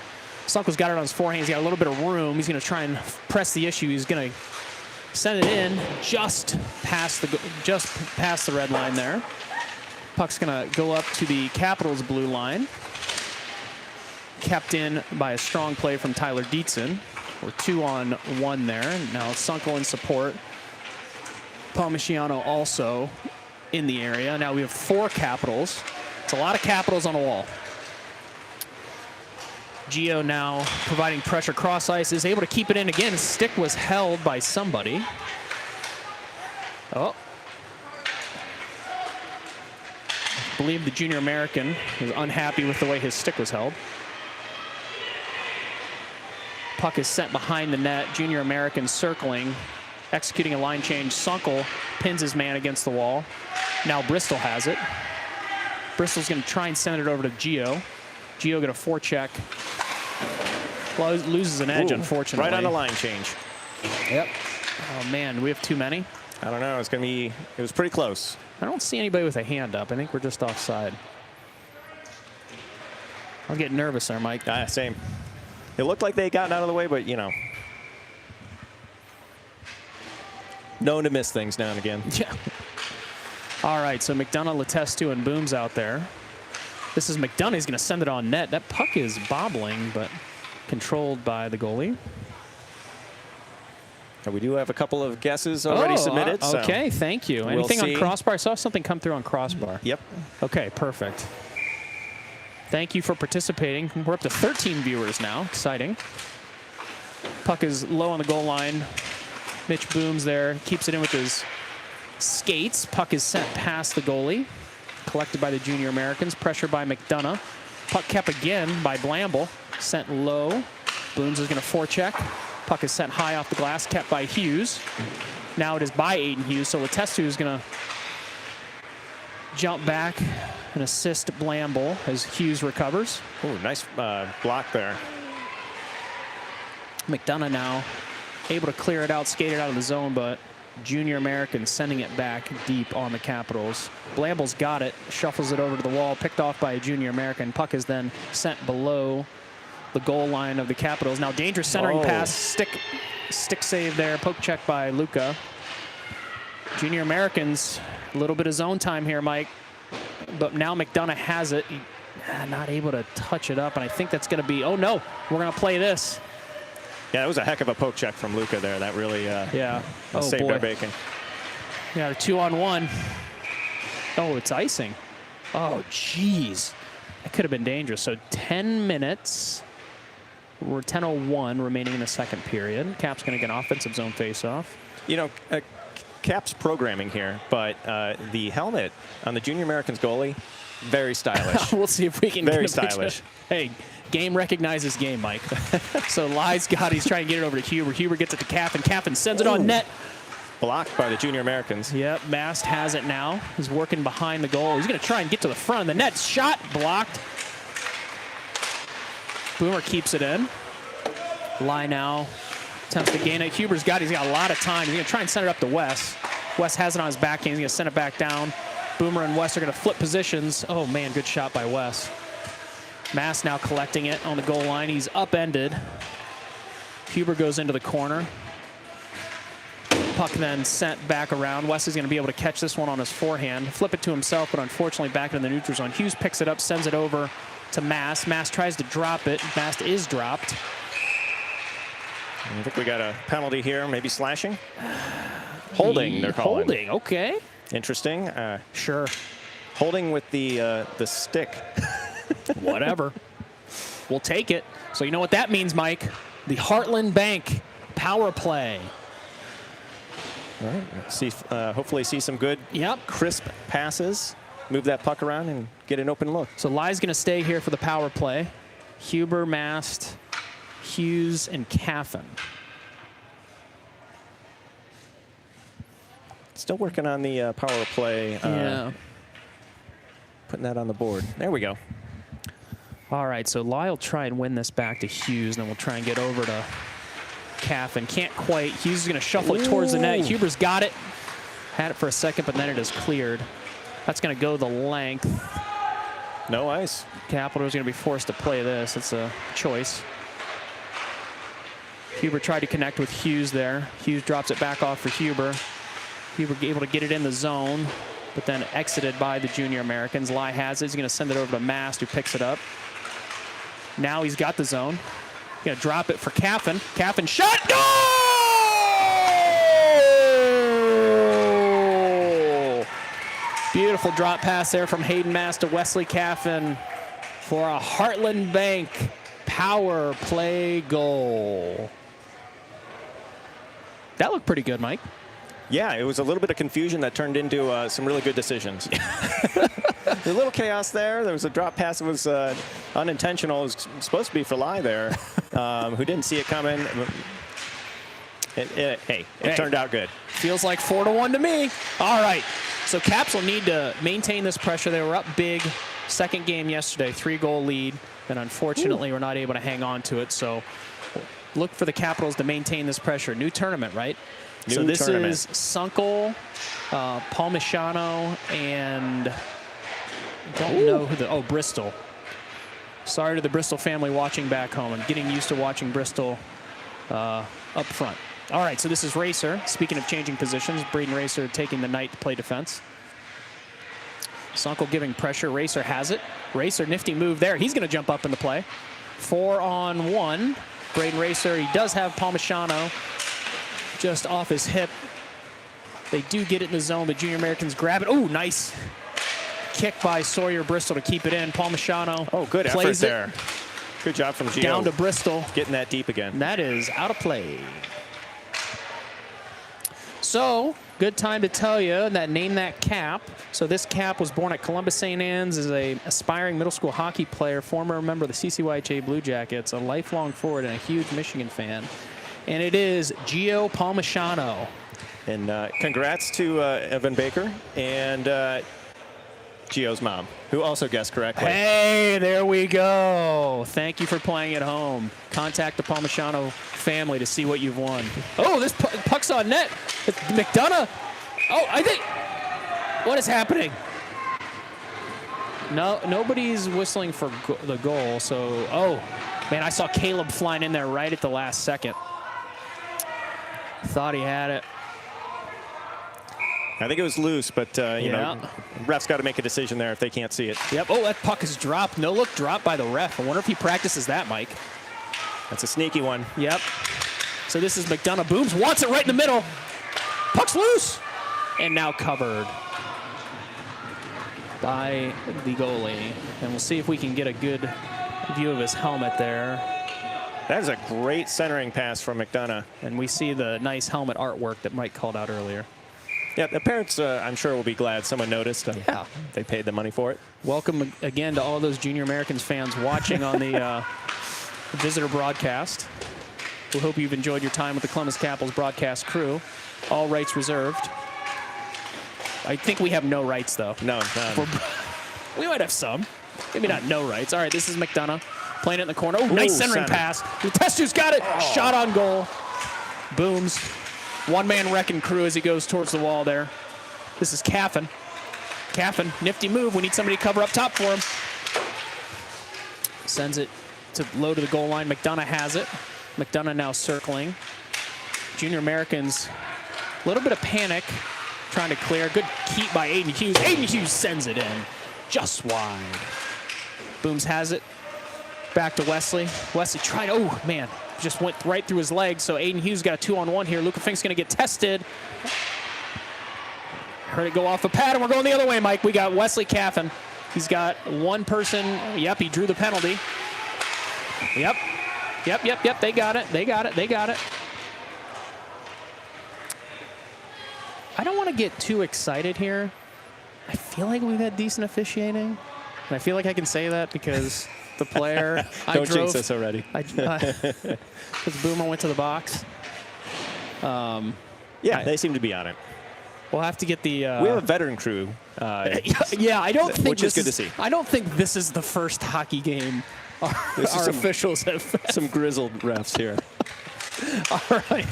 Sunkel's got it on his forehand. He's got a little bit of room. He's going to try and press the issue. He's going to send it in just past the red line there. Puck's going to go up to the Capitals blue line. Kept in by a strong play from Tyler Dietzen. We're 2-on-1 there. Now Sunkel in support. Palmisciano also in the area. Now we have 4 Capitals. It's a lot of Capitals on the wall. Gio now providing pressure cross ice, is able to keep it in again. His stick was held by somebody. Oh. I believe the Junior American was unhappy with the way his stick was held. Puck is sent behind the net. Junior American circling, executing a line change. Sunkel pins his man against the wall. Now Bristol has it. Bristol's going to try and send it over to Gio. Gio get a forecheck. Loses an edge, unfortunately. Right on the line change. Yep. Oh, man, do we have too many? I don't know. It was pretty close. I don't see anybody with a hand up. I think we're just offside. I was getting nervous there, Mike. Same. It looked like they had gotten out of the way, but, you know. Known to miss things now and again. Yeah. All right, so McDonough, Letestu, and Booms out there. This is McDonough. He's going to send it on net. That puck is bobbling, but controlled by the goalie. And we do have a couple of guesses already submitted. Okay, thank you. Anything on crossbar? I saw something come through on crossbar. Yep. Okay, perfect. Thank you for participating. We're up to 13 viewers now. Exciting. Puck is low on the goal line. Mitch Booms there. Keeps it in with his skates. Puck is sent past the goalie. Collected by the Junior Americans. Pressure by McDonough. Puck kept again by Blamble. Sent low. Booms is going to forecheck. Puck is sent high off the glass. Kept by Hughes. Now it is by Aiden Hughes. So Letestu is going to jump back and assist Blamble as Hughes recovers. Ooh, nice block there. McDonough now able to clear it out, skate it out of the zone, but Junior American sending it back deep on the Capitals. Blamble's got it, shuffles it over to the wall, picked off by a Junior American. Puck is then sent below the goal line of the Capitals. Now dangerous centering pass, stick save there, poke check by Luca. Junior Americans, a little bit of zone time here, Mike. But now McDonough has it. Not able to touch it up, and I think that's going to be, oh no, we're going to play this. Yeah, that was a heck of a poke check from Luca there. That really saved our bacon. Yeah, 2-on-1. Oh, it's icing. Oh, jeez. That could have been dangerous. So 10 minutes. We're 10:01 remaining in the second period. Cap's going to get an offensive zone faceoff. You know, Cap's programming here, but the helmet on the Junior Americans goalie, very stylish. We'll see if we can very get a stylish. Hey, game recognizes game, Mike. So Ly's got it. He's trying to get it over to Huber. Huber gets it to Kaffen. Kaffen sends it on net. Blocked by the Junior Americans. Yep, Mast has it now. He's working behind the goal. He's going to try and get to the front of the net. Shot blocked. Boomer keeps it in. Ly now attempts to gain it. Huber's got it. He's got a lot of time. He's going to try and send it up to Wes. Wes has it on his backhand. He's going to send it back down. Boomer and Wes are going to flip positions. Oh, man, good shot by Wes. Mast now collecting it on the goal line. He's upended. Huber goes into the corner. Puck then sent back around. Wes is going to be able to catch this one on his forehand. Flip it to himself, but unfortunately back into the neutral zone. Hughes picks it up, sends it over to Mast. Mast tries to drop it. Mast is dropped. I think we got a penalty here, maybe slashing. Holding, they're calling. Holding, okay. Interesting. Sure. Holding with the stick. Whatever. We'll take it. So you know what that means, Mike? The Heartland Bank power play. All right. Hopefully see some good, crisp passes. move that puck around and get an open look. So Lai's going to stay here for the power play. Huber, Mast, Hughes, and Caffin. Still working on the power play. Yeah. Putting that on the board. There we go. All right, so Lai will try and win this back to Hughes, and then we'll try and get over to Caffin. Can't quite. Hughes is going to shuffle it towards the net. Huber's got it. Had it for a second, but then it is cleared. That's going to go the length. No ice. Capitals going to be forced to play this. It's a choice. Huber tried to connect with Hughes there. Hughes drops it back off for Huber. Huber able to get it in the zone, but then exited by the junior Americans. Lai has it. He's going to send it over to Mast, who picks it up. Now he's got the zone. He's going to drop it for Caffin. Caffin shot. Goal! Beautiful drop pass there from Hayden Mast to Wesley Caffin for a Heartland Bank power play goal. That looked pretty good, Mike. Yeah, it was a little bit of confusion that turned into some really good decisions. A little chaos there. There was a drop pass that was unintentional. It was supposed to be for Lai there, who didn't see it coming. Hey, it turned out good. Feels like 4-1 to me. All right, so Caps will need to maintain this pressure. They were up big second game yesterday, 3-goal lead, and unfortunately we're not able to hang on to it. So look for the Capitals to maintain this pressure. New tournament, right? So this is Sunkel, Palmisano, and I don't know who the, Bristol. Sorry to the Bristol family watching back home. I'm getting used to watching Bristol up front. All right, so this is Racer. Speaking of changing positions, Braden Racer taking the night to play defense. Sunkel giving pressure. Racer has it. Racer, nifty move there. He's going to jump up in the play. 4-on-1. Braden Racer, he does have Palmisano just off his hip. They do get it in the zone. The junior Americans grab it. Oh, nice kick by Sawyer Bristol to keep it in. Palmisano. Oh, good effort there. Good job from Gio. Down to Bristol. Getting that deep again. That is out of play. So, good time to tell you that name that cap. So this cap was born at Columbus St. Anne's, is a aspiring middle school hockey player, former member of the CCYHA Blue Jackets, a lifelong forward and a huge Michigan fan. And it is Gio Palmisano. And congrats to Evan Baker and Gio's mom, who also guessed correctly. Hey, there we go. Thank you for playing at home. Contact the Palmisano family to see what you've won. Oh, this puck's on net. It's McDonough. Oh, I think. What is happening? No, nobody's whistling for the goal. So, oh, man, I saw Caleb flying in there right at the last second. Thought he had it. I think it was loose, but you know, ref's got to make a decision there if they can't see it. Yep. Oh, that puck is dropped. No look drop by the ref. I wonder if he practices that, Mike. That's a sneaky one. Yep. So this is McDonough. Booms wants it right in the middle. Puck's loose. And now covered by the goalie. And we'll see if we can get a good view of his helmet there. That is a great centering pass from McDonough. And we see the nice helmet artwork that Mike called out earlier. Yeah, the parents, I'm sure, will be glad someone noticed. Yeah. They paid the money for it. Welcome again to all those Junior Americans fans watching on the visitor broadcast. We hope you've enjoyed your time with the Columbus Capitals broadcast crew. All rights reserved. I think we have no rights, though. No, none. We might have some. Maybe not no rights. All right, this is McDonough playing it in the corner. Oh, nice centering pass. Testu's got it. Oh. Shot on goal. Booms. One-man wrecking crew as he goes towards the wall there. This is Caffin. Caffin, nifty move. We need somebody to cover up top for him. Sends it to low to the goal line. McDonough has it. McDonough now circling. Junior Americans, a little bit of panic, trying to clear. Good keep by Aiden Hughes. Aiden Hughes sends it in, just wide. Booms has it. Back to Wesley. Wesley tried, oh man, just went right through his legs. So Aiden Hughes got a 2-on-1 here. Luka Fink's gonna get tested. Heard it go off the pad, and we're going the other way, Mike. We got Wesley Caffin. He's got one person. Yep, he drew the penalty. Yep. They got it. They got it. I don't want to get too excited here, I feel like we've had decent officiating. And I feel like I can say that because the player Don't jinx us already. Because Boomer went to the box. Yeah, they seem to be on it. We'll have to get the. We have a veteran crew. Yeah, I don't think which is good to see. I don't think this is the first hockey game our officials have. Some grizzled refs here. All right,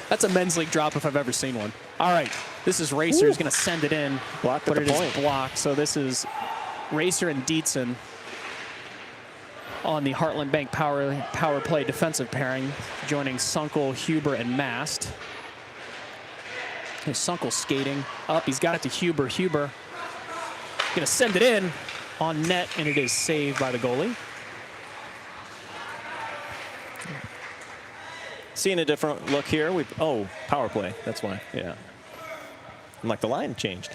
that's a men's league drop if I've ever seen one. All right, this is Racer. He's going to send it in, Blocked but at it the is point. blocked. So this is Racer and Dietzen on the Heartland Bank power play defensive pairing, joining Sunkel, Huber, and Mast. Here's Sunkel skating up. He's got it to Huber. Huber going to send it in on net, and it is saved by the goalie. Seeing a different look here. Power play. That's why. Yeah. I'm like, the line changed.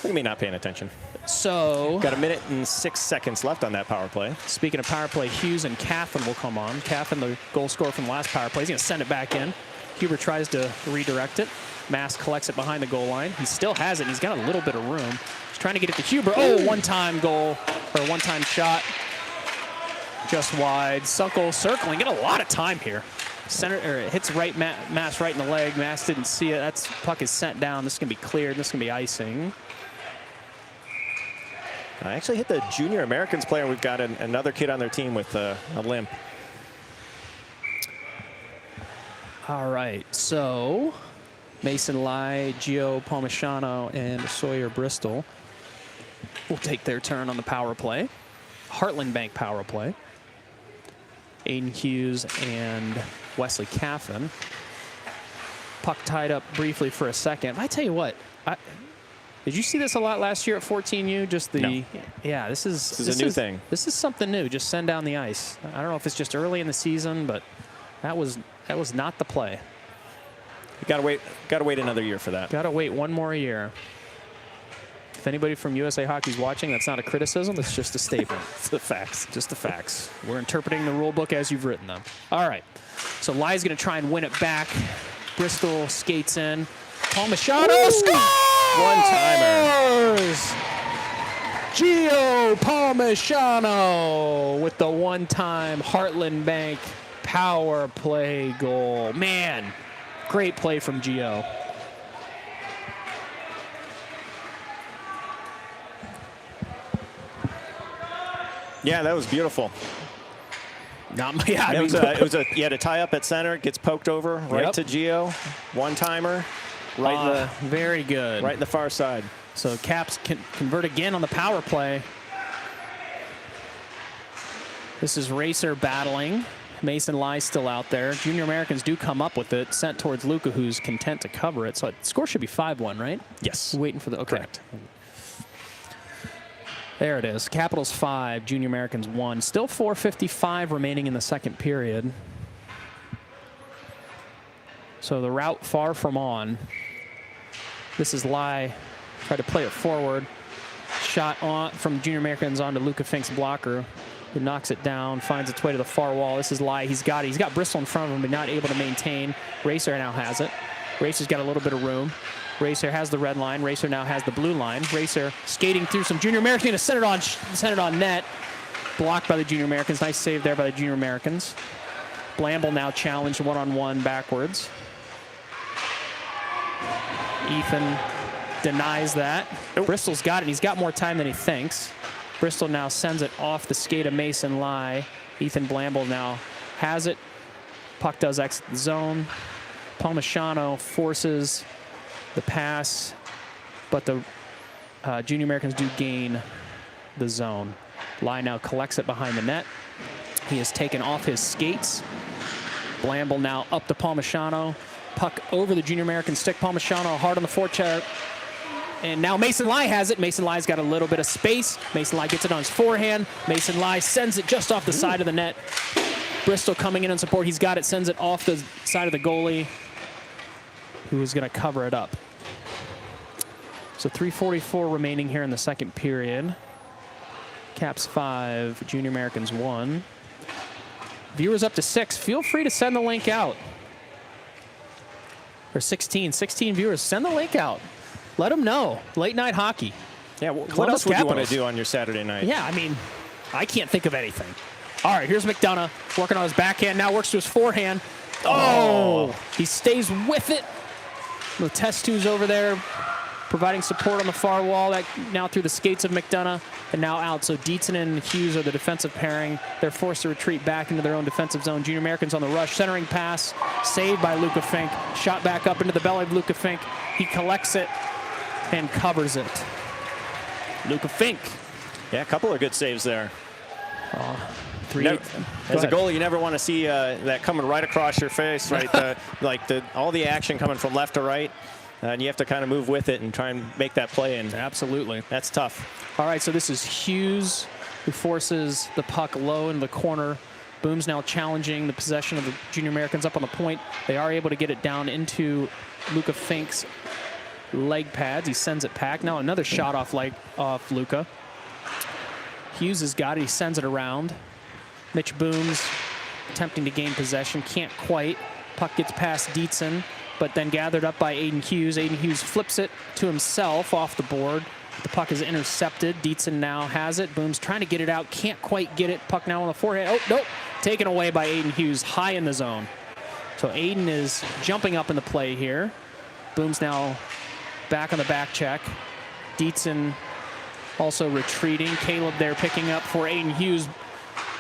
Look at me not paying attention. So, Got a minute and 6 seconds left on that power play. speaking of power play, Hughes and Caffin will come on. Caffin, the goal scorer from the last power play, he's going to send it back in. Huber tries to redirect it. Mass collects it behind the goal line. He still has it. He's got a little bit of room. He's trying to get it to Huber. Oh, one-time goal, or one-time shot. Just wide. Sunkel circling. Get a lot of time here. It hits Mass right in the leg. Mass didn't see it. Puck is sent down. This is going to be cleared. This is going to be icing. I actually hit the Junior Americans player. We've got another kid on their team with a limp. All right, so Mason Lai, Gio Palmisano, and Sawyer Bristol will take their turn on the power play. Heartland Bank power play. Aiden Hughes and Wesley Caffin. Puck tied up briefly for a second. I tell you what, did you see this a lot last year at 14U? Just the No. Yeah, this is a new thing. This is something new. Just send down the ice. I don't know if it's just early in the season, but that was not the play. You gotta wait another year for that. Got to wait one more year. If anybody from USA Hockey's watching, that's not a criticism. It's just a statement. It's the facts. Just the facts. We're interpreting the rule book as you've written them. All right. So Lai's going to try and win it back. Bristol skates in. Palmisano scores! One-timer. Gio Palmisano with the one-time Heartland Bank power play goal. Man, great play from Gio. Yeah, that was beautiful. It was a you had a tie up at center, gets poked over right to Gio, one-timer, very good. right in the far side. So Caps can convert again on the power play. This is Racer battling. Mason Lai still out there. Junior Americans do come up with it, sent towards Luca, who's content to cover it. So the score should be 5-1, right? Yes. Waiting for the Correct. There it is. Capitals 5, Junior Americans 1. Still 4:55 remaining in the second period. So the route far from on. This is Lai. Try to play it forward. Shot on from Junior Americans onto Luca Fink's blocker, who knocks it down, finds its way to the far wall. This is Lai. He's got it. He's got Bristol in front of him, but not able to maintain. Racer now has it. Racer's got a little bit of room. Racer has the red line. Racer now has the blue line. Racer skating through some Junior Americans. Going to send it on net. Blocked by the Junior Americans. Nice save there by the Junior Americans. Blamble now challenged one-on-one backwards. Ethan denies that. Nope. Bristol's got it. He's got more time than he thinks. Bristol now sends it off the skate of Mason Lai. Ethan Blamble now has it. Puck does exit the zone. Palmisano forces the pass, but the Junior Americans do gain the zone. Lai now collects it behind the net. He has taken off his skates. Blamble now up to Palmisano. Puck over the Junior American stick. Palmisano hard on the forecheck. And now Mason Lai has it. Mason Lai's got a little bit of space. Mason Lai gets it on his forehand. Mason Lai sends it just off the side of the net. Bristol coming in on support. He's got it, sends it off the side of the goalie, who is going to cover it up. So 3:44 remaining here in the second period. Caps 5, Junior Americans 1. Viewers up to 6. Feel free to send the link out. Or 16 viewers, send the link out. Let them know. Late night hockey. Yeah, what Columbus else would you want Capitals. to do on your Saturday night? Yeah, I mean, I can't think of anything. All right, here's McDonough working on his backhand. Now works to his forehand. Oh! He stays with it. The test two's over there, providing support on the far wall. That now through the skates of McDonough and now out. So Dietzen and Hughes are the defensive pairing. They're forced to retreat back into their own defensive zone. Junior Americans on the rush. Centering pass saved by Luca Fink. Shot back up into the belly of Luca Fink. He collects it and covers it. Luca Fink. Yeah, a couple of good saves there. As a goalie, you never want to see that coming right across your face, right? All the action coming from left to right, and you have to kind of move with it and try and make that play. And absolutely, that's tough. All right, so this is Hughes who forces the puck low in the corner. Boom's now challenging the possession of the Junior Americans up on the point. They are able to get it down into Luca Fink's leg pads. He sends it back. Now another shot off Luca. Hughes has got it. He sends it around. Mitch Booms attempting to gain possession. Can't quite. Puck gets past Dietzen, but then gathered up by Aiden Hughes. Aiden Hughes flips it to himself off the board. The puck is intercepted. Dietzen now has it. Booms trying to get it out. Can't quite get it. Puck now on the forehead. Oh, nope. Taken away by Aiden Hughes, high in the zone. So Aiden is jumping up in the play here. Booms now back on the back check. Dietzen also retreating. Caleb there picking up for Aiden Hughes.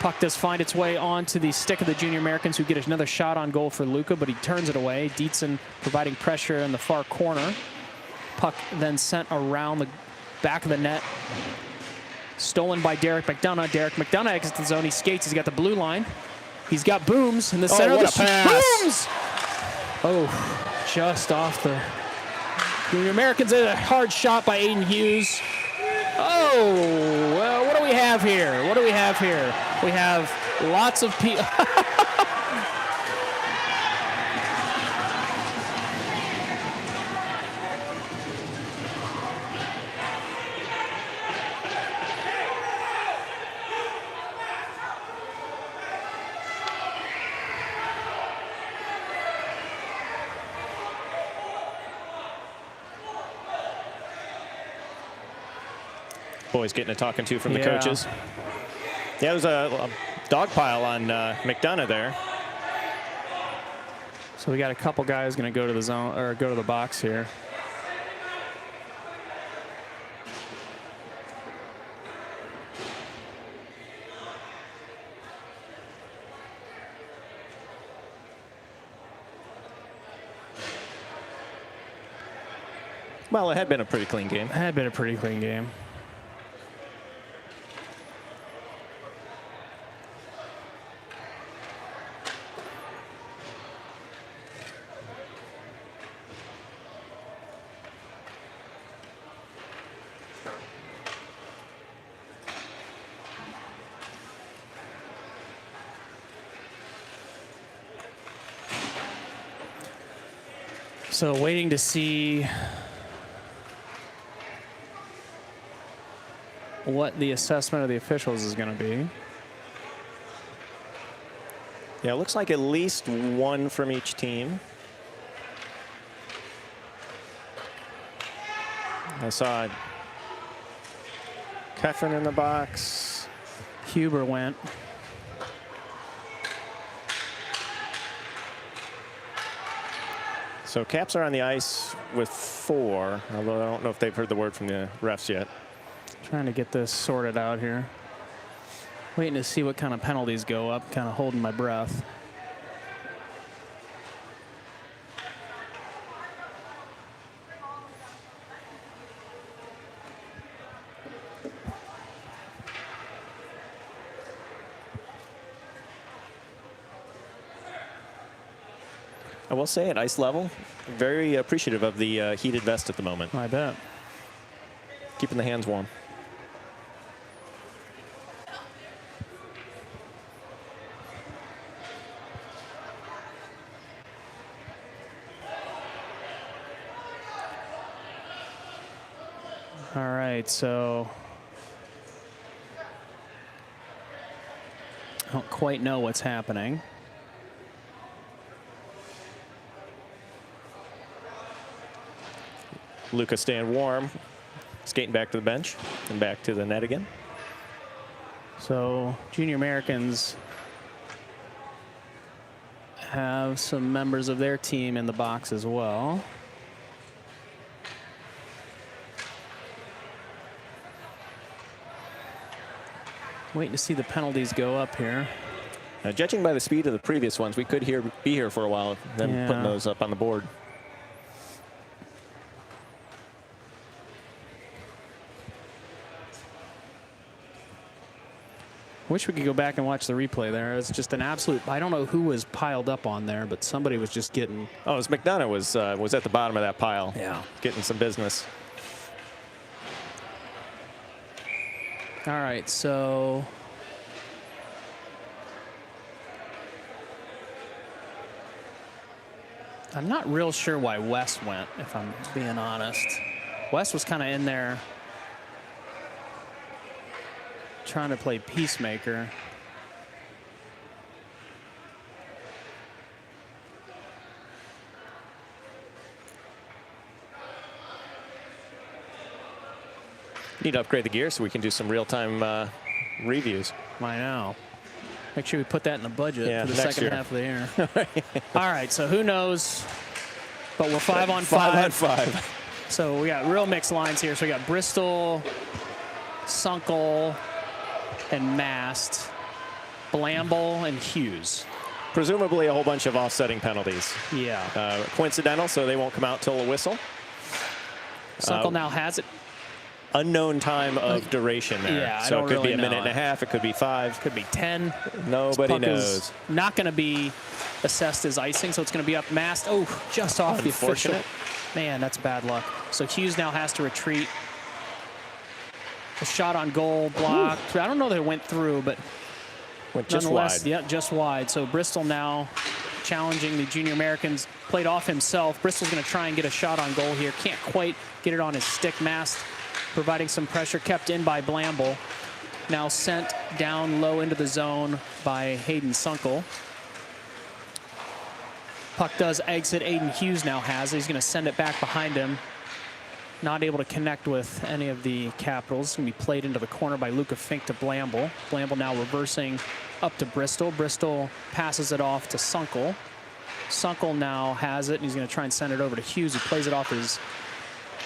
Puck does find its way onto the stick of the Junior Americans, who get another shot on goal for Luca, but he turns it away. Dietzen providing pressure in the far corner. Puck then sent around the back of the net. Stolen by Derek McDonough. Derek McDonough exits the zone. He skates. He's got the blue line. He's got Booms in the center of the pass. Booms! Oh, just off the Junior Americans. A hard shot by Aiden Hughes. Oh, well, what do we have here? What do we have here? We have lots of people. Boys getting a talking to from the coaches. Yeah, there's a dog pile on McDonough there. So we got a couple guys going to go to the zone or go to the box here. Well, it had been a pretty clean game. It had been a pretty clean game. So waiting to see what the assessment of the officials is going to be. Yeah, it looks like at least one from each team. I saw Keffin in the box. Huber went. So Caps are on the ice with 4, although I don't know if they've heard the word from the refs yet. Trying to get this sorted out here. Waiting to see what kind of penalties go up, kind of holding my breath. I will say at ice level, very appreciative of the heated vest at the moment. I bet. Keeping the hands warm. All right, so I don't quite know what's happening. Luca staying warm, skating back to the bench and back to the net again. So Junior Americans have some members of their team in the box as well. Waiting to see the penalties go up here. Now, judging by the speed of the previous ones, we could be here for a while, then putting those up on the board. Wish we could go back and watch the replay there. It's just an absolute, I don't know who was piled up on there, but somebody was just getting. Oh, it was McDonough was at the bottom of that pile. Yeah. Getting some business. All right, so. I'm not real sure why West went, if I'm being honest. West was kind of in there trying to play peacemaker. Need to upgrade the gear so we can do some real-time reviews. I know. Make sure we put that in the budget for the next second year. half of the year. All right, so who knows? But we're 5 on 5. 5 on 5. So we got real mixed lines here. So we got Bristol, Sunkel, and Mast, Blamble, and Hughes. Presumably a whole bunch of offsetting penalties. Yeah. Coincidental, so they won't come out till a whistle. Sunkel now has it. Unknown time of duration there. Yeah, so I don't it could really be a minute know. and a half. It could be 5. Could be 10. Nobody Puck is knows. not going to be assessed as icing, so it's going to be up Mast. Oh, just off the official. Unfortunate. Man, that's bad luck. So Hughes now has to retreat. A shot on goal blocked. I don't know that it went through, but Went just nonetheless, wide. yeah, just wide. So Bristol now challenging the Junior Americans. Played off himself. Bristol's going to try and get a shot on goal here. Can't quite get it on his stick. Mast providing some pressure, kept in by Blamble. Now sent down low into the zone by Hayden Sunkel. Puck does exit. Aiden Hughes now has it. He's going to send it back behind him. Not able to connect with any of the Capitals. It's going to be played into the corner by Luca Fink to Blamble. Blamble now reversing up to Bristol. Bristol passes it off to Sunkel. Sunkel now has it, and he's going to try and send it over to Hughes, who plays it off his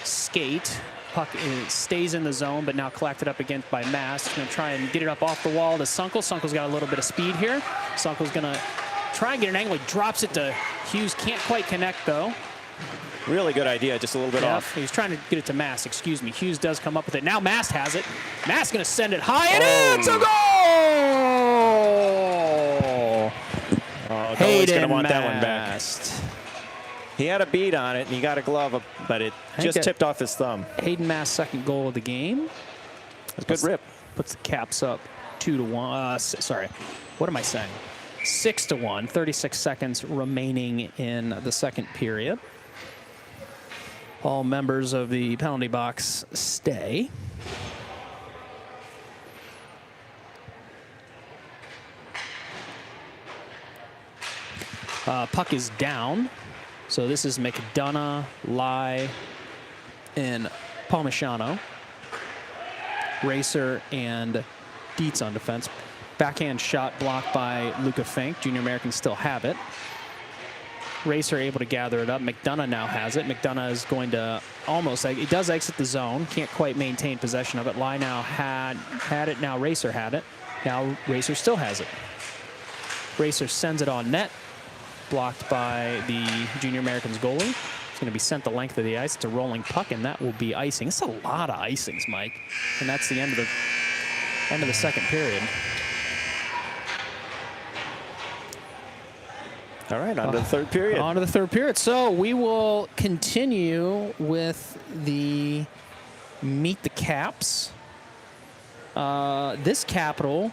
skate. Puck stays in the zone, but now collected up again by Mast. Going to try and get it up off the wall to Sunkel. Sunkel's got a little bit of speed here. Sunkel's going to try and get an angle. He drops it to Hughes. Can't quite connect, though. Really good idea, just a little bit off. He was trying to get it to Mast, excuse me. Hughes does come up with it. Now Mast has it. Mast going to send it high, and it's a goal! Oh, Goalie's going to want that one back. Mast. He had a bead on it, and he got a glove, but it just tipped off his thumb. Hayden Mast's second goal of the game. Good rip. Puts the Caps up 2-1. Sorry, what am I saying? 6-1. 36 seconds remaining in the second period. All members of the penalty box stay. Puck is down. So this is McDonough, Lai, and Palmisano. Racer and Dietz on defense. Backhand shot blocked by Luca Fink. Junior Americans still have it. Racer able to gather it up. McDonough now has it. McDonough is going to almost, he does exit the zone. Can't quite maintain possession of it. Lai now had it. Now Racer had it. Now Racer still has it. Racer sends it on net. Blocked by the Junior Americans goalie. It's going to be sent the length of the ice. It's a rolling puck, and that will be icing. It's a lot of icings, Mike. And that's the end of the second period. All right, on to the third period. On to the third period. So we will continue with the Meet the Caps. This Capital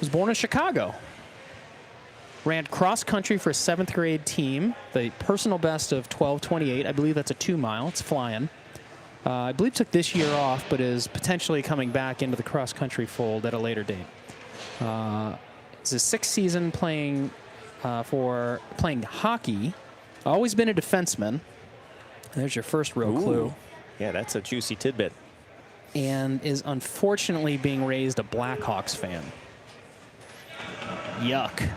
was born in Chicago. Ran cross country for a 7th grade team. The personal best of 12:28. I believe that's a 2-mile. It's flying. I believe took this year off, but is potentially coming back into the cross country fold at a later date. It's his 6th season playing hockey. Always been a defenseman. There's your first real clue. Yeah, that's a juicy tidbit. And is unfortunately being raised a Blackhawks fan. Yuck.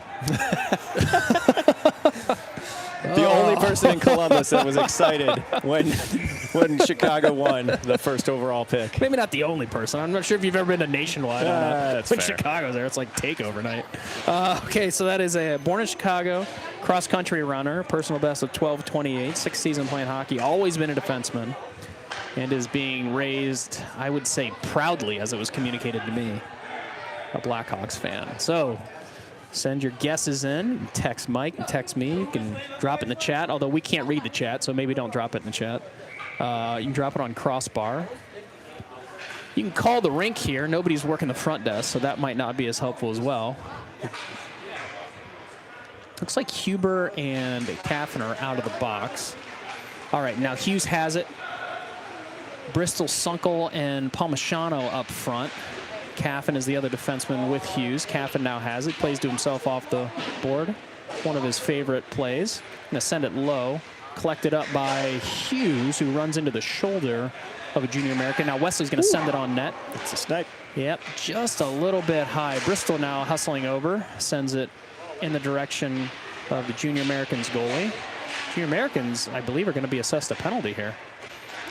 The only person in Columbus that was excited when Chicago won the first overall pick. Maybe not the only person. I'm not sure if you've ever been to Nationwide. That's when fair. Chicago's there, it's like takeover night. Okay, so that is a born in Chicago, cross-country runner, personal best of 12:28, 6th season playing hockey, always been a defenseman, and is being raised, I would say, proudly, as it was communicated to me, a Blackhawks fan. So send your guesses in. Text Mike and text me. You can drop it in the chat, although we can't read the chat, so maybe don't drop it in the chat. You can drop it on Crossbar. You can call the rink here. Nobody's working the front desk, so that might not be as helpful as well. Looks like Huber and Caffin are out of the box. All right, now Hughes has it. Bristol, Sunkel, and Palmisano up front. Caffin is the other defenseman with Hughes. Caffin now has it, plays to himself off the board. One of his favorite plays. Gonna send it low. Collected up by Hughes, who runs into the shoulder of a junior American. Now Wesley's gonna send it on net. It's a snipe. Yep, just a little bit high. Bristol now hustling over, sends it in the direction of the junior Americans goalie. Junior Americans, I believe, are gonna be assessed a penalty here.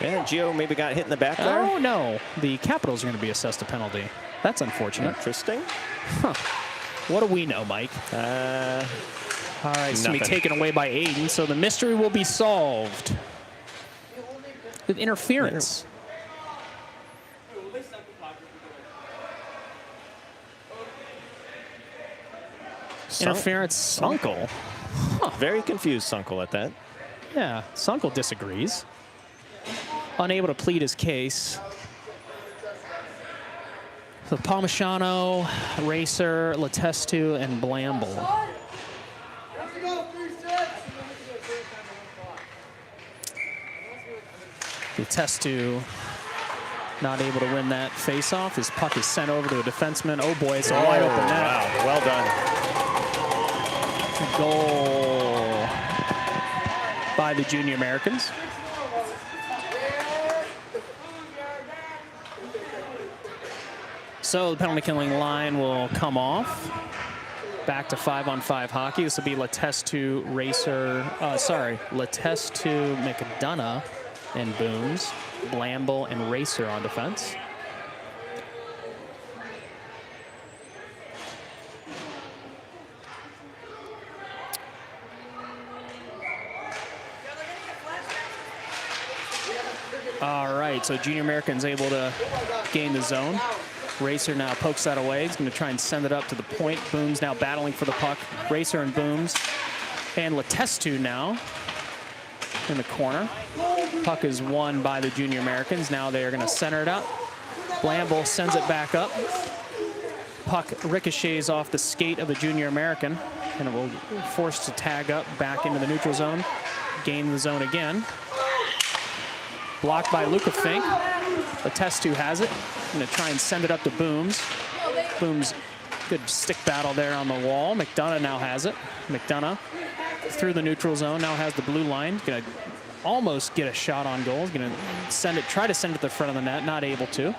Yeah, Gio maybe got hit in the back there. Oh no, the Capitals are gonna be assessed a penalty. That's unfortunate. Interesting. Huh. What do we know, Mike? All right, it's going to be taken away by Aiden, so the mystery will be solved with interference. Interference, Sunkel. Huh. Very confused, Sunkel, at that. Yeah, Sunkel disagrees. Unable to plead his case. So Palmisano, Racer, Letestu, and Blamble. Letestu not able to win that face-off. His puck is sent over to a defenseman. Oh boy, it's a wide open net. Wow, well done. Goal by the junior Americans. So the penalty killing line will come off. Back to 5-on-5 hockey. This will be Letestu, Letestu, McDonough, and Booms. Blamble and Racer on defense. All right, so junior American's able to gain the zone. Racer now pokes that away. He's going to try and send it up to the point. Booms now battling for the puck. Racer and Booms. And Letestu now in the corner. Puck is won by the junior Americans. Now they are going to center it up. Blamble sends it back up. Puck ricochets off the skate of the junior American. And it will be forced to tag up back into the neutral zone. Gain the zone again. Blocked by Luka Fink. Letestu has it. Going to try and send it up to Booms. Booms, good stick battle there on the wall. McDonough now has it. McDonough through the neutral zone, now has the blue line. Going to almost get a shot on goal. Going to send it, try to send it to the front of the net, not able to.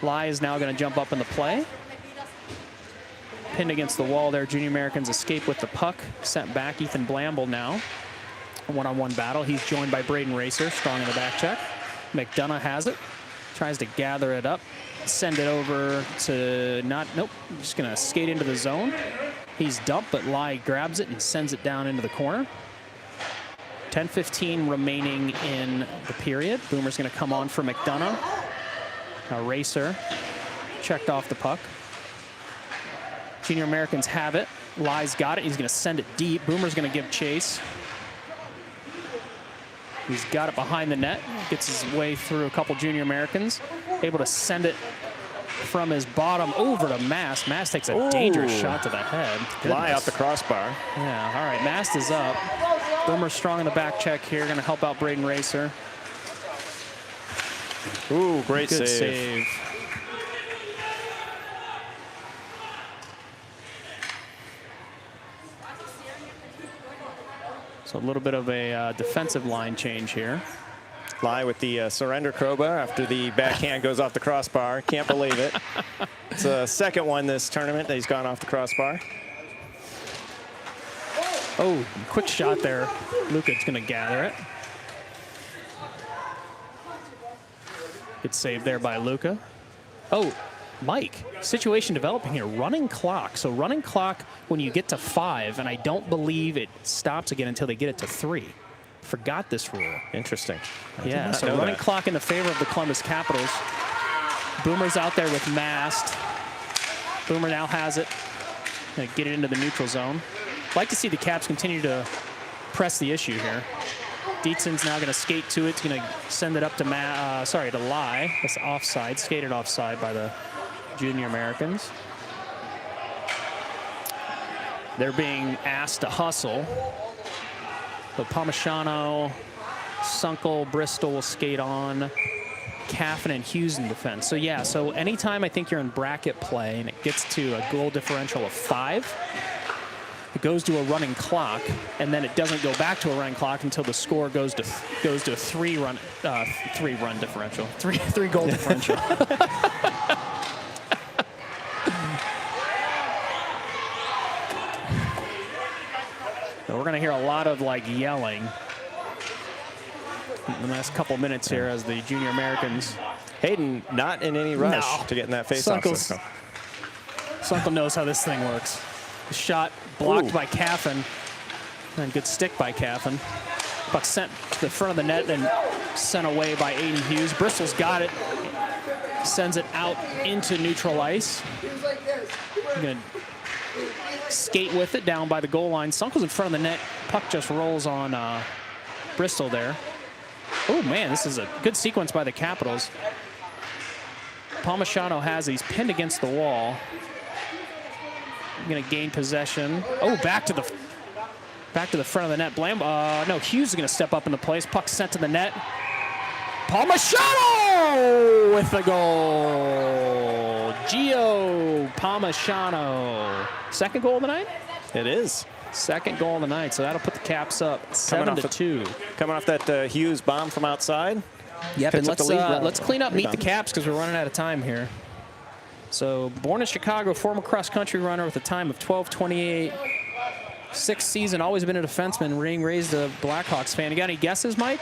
Lai is now going to jump up in the play. Pinned against the wall there. Junior Americans escape with the puck. Sent back. Ethan Blamble now. One-on-one battle. He's joined by Braden Racer, strong in the back check. McDonough has it. Tries to gather it up, send it over to nope, just gonna skate into the zone. He's dumped, but Lai grabs it and sends it down into the corner. 10:15 remaining in the period. Boomer's gonna come on for McDonough. Now Racer checked off the puck. Junior Americans have it. Lai's got it, he's gonna send it deep. Boomer's gonna give chase. He's got it behind the net, gets his way through a couple junior Americans, able to send it from his bottom over to Mast. Mast takes a dangerous shot to the head. Fly out the crossbar. Yeah, all right, Mast is up. Boomer's strong in the back check here, gonna help out Braden Racer. Ooh, great Good save. So a little bit of a defensive line change here. Lie with the surrender crowbar after the backhand goes off the crossbar. Can't believe it. It's the second one this tournament that he's gone off the crossbar. Oh, quick shot there. Luca's going to gather it. Good save there by Luca. Oh, Mike, situation developing here. Running clock. So running clock when you get to 5, and I don't believe it stops again until they get it to 3. Forgot this rule. Interesting. Yeah, so running clock in the favor of the Columbus Capitals. Boomer's out there with Mast. Boomer now has it. Gonna get it into the neutral zone. Like to see the Caps continue to press the issue here. Dietzon's now going to skate to it. He's going to send it up to to Lie. That's offside, skated offside by the Junior Americans. They're being asked to hustle. So Palmisano, Sunkel, Bristol will skate on. Caffin and Hughes in defense. So yeah, so anytime I think you're in bracket play and it gets to a goal differential of 5, it goes to a running clock, and then it doesn't go back to a running clock until the score goes to a 3-run differential, three goal differential. So we're going to hear a lot of yelling in the last couple minutes here as the Junior Americans. Hayden not in any rush to get in that face-off system. Sunkel knows how this thing works. The shot blocked by Caffin, and good stick by Caffin. Puck sent to the front of the net and sent away by Aiden Hughes. Bristol's got it, sends it out into neutral ice. Gonna skate with it down by the goal line. Sunkel's in front of the net. Puck just rolls on Bristol there. Oh man, this is a good sequence by the Capitals. Palmisano has it. He's pinned against the wall. Going to gain possession. Oh, back to the front of the net. No, Hughes is going to step up into place. Puck sent to the net. Palmisano with the goal. Gio Palmisano. Second goal of the night? It is. Second goal of the night. So that'll put the Caps up 7-2. Coming off that Hughes bomb from outside. Yep, and let's clean up, meet the Caps, because we're running out of time here. So, born in Chicago, former cross-country runner with a time of 12:28. 6th season, always been a defenseman, being raised a Blackhawks fan. You got any guesses, Mike?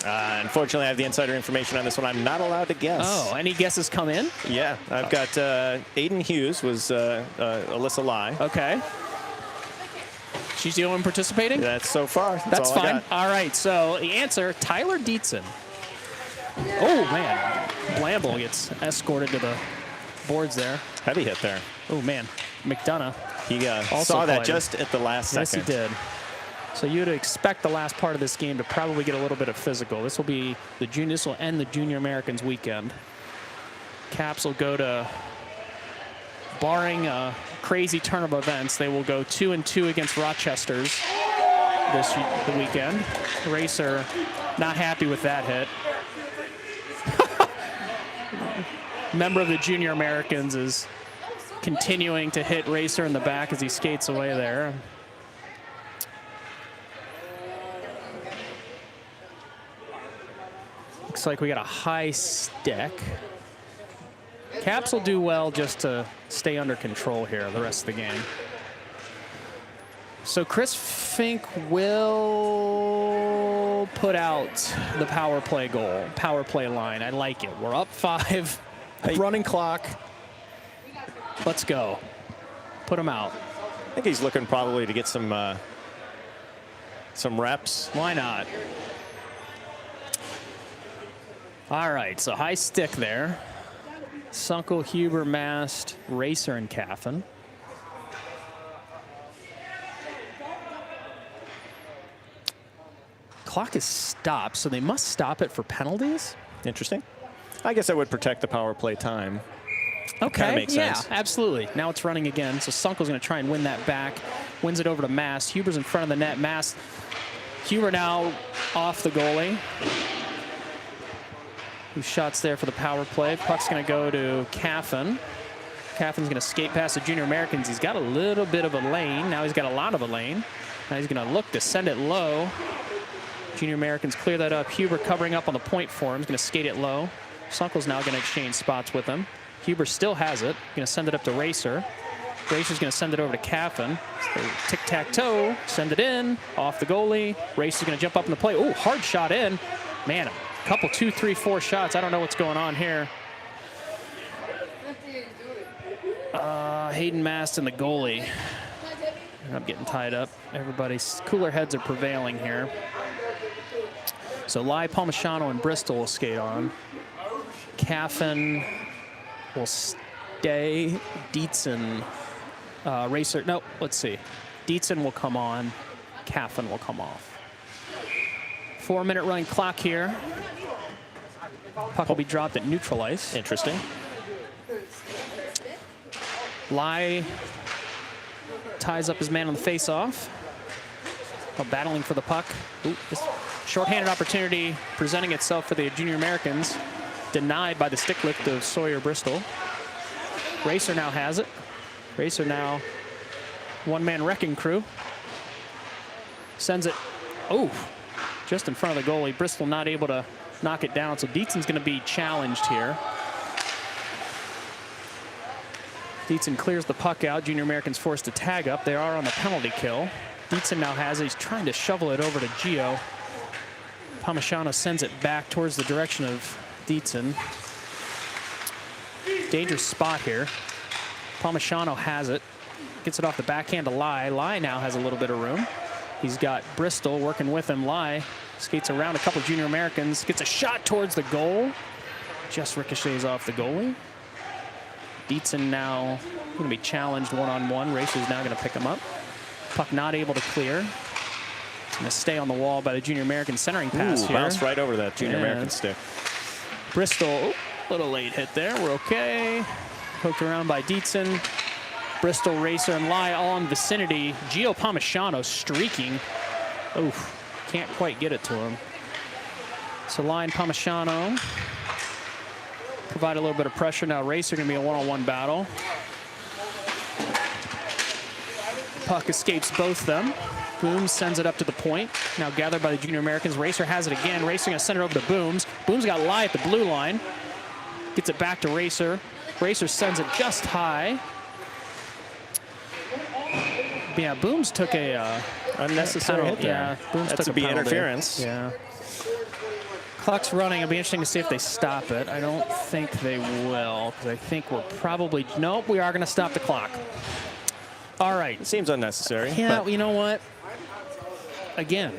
Unfortunately, I have the insider information on this one. I'm not allowed to guess. Oh, any guesses come in? Yeah, I've got Aiden Hughes was Alyssa Lie. Okay. She's the only one participating? That's so far. That's all fine. All right, so the answer, Tyler Dietzon. Oh, man. Blamble gets escorted to the boards there. Heavy hit there. Oh, man. McDonough. He saw that just at the last second. Yes, he did. So you'd expect the last part of this game to probably get a little bit of physical. This will be this will end the Junior Americans weekend. Caps will go to, barring a crazy turn of events, they will go 2-2 against Rochester's the weekend. Racer not happy with that hit. Member of the Junior Americans is continuing to hit Racer in the back as he skates away there. Looks like we got a high stick. Caps will do well just to stay under control here the rest of the game. So Chris Fink will put out the power play line. I like it. We're up 5, running clock. Let's go. Put him out. I think he's looking probably to get some reps. Why not? All right, so high stick there. Sunkel, Huber, Mast, Racer, and Caffin. Clock is stopped, so they must stop it for penalties? Interesting. I guess that would protect the power play time. Okay, makes sense. Absolutely. Now it's running again, so Sunkel's going to try and win that back. Wins it over to Mast. Huber's in front of the net. Huber now off the goalie. Who shots there for the power play. Puck's going to go to Caffin. Caffin's going to skate past the Junior Americans. He's got a little bit of a lane. Now he's got a lot of a lane. Now he's going to look to send it low. Junior Americans clear that up. Huber covering up on the point for him. He's going to skate it low. Sunkel's now going to exchange spots with him. Huber still has it. Going to send it up to Racer. Racer's going to send it over to Caffin. So tic-tac-toe, send it in, off the goalie. Racer's going to jump up in the play. Oh, hard shot in. Man, a couple, 2, 3, 4 shots. I don't know what's going on here. Hayden Mast and the goalie. I'm getting tied up. Everybody's cooler heads are prevailing here. So Lai, Palmisano, and Bristol will skate on. Caffin will stay. Dietzen, Racer. No, let's see. Dietzen will come on. Caffin will come off. 4-minute running clock here. Puck will be dropped at neutral ice. Interesting. Lai ties up his man on the face-off. While battling for the puck. Ooh, this shorthanded opportunity presenting itself for the Junior Americans. Denied by the stick lift of Sawyer Bristol. Racer now has it. Racer now one-man wrecking crew. Sends it, oh, just in front of the goalie. Bristol not able to knock it down, so Dietzen's going to be challenged here. Dietzen clears the puck out. Junior Americans forced to tag up. They are on the penalty kill. Dietzen now has it. He's trying to shovel it over to Gio. Palmisano sends it back towards the direction of Dietzen. Dangerous spot here. Palmisano has it. Gets it off the backhand to Lai. Lai now has a little bit of room. He's got Bristol working with him. Lai skates around a couple of Junior Americans. Gets a shot towards the goal. Just ricochets off the goalie. Dietzen now going to be challenged one-on-one. Racer's now going to pick him up. Puck not able to clear. It's going to stay on the wall by the Junior American centering pass here. Bounced right over that Junior American stick. Bristol, oh, little late hit there. We're okay. Poked around by Dietzen. Bristol, Racer, and Lai all in vicinity. Gio Palmisano streaking. Oof, can't quite get it to him. So Lai and Palmisano provide a little bit of pressure. Now Racer going to be a one-on-one battle. Puck escapes both of them. Booms sends it up to the point. Now gathered by the Junior Americans. Racer has it again. Racer going to send it over to Booms. Booms got Lai at the blue line. Gets it back to Racer. Racer sends it just high. Yeah, Booms took a unnecessary hit there. Yeah, Booms That's took a penalty. interference. Yeah. Clock's running. It'll be interesting to see if they stop it. I don't think they will, because I think we're probably, nope, we are going to stop the clock. All right. It seems unnecessary. Yeah, well, you know what? Again,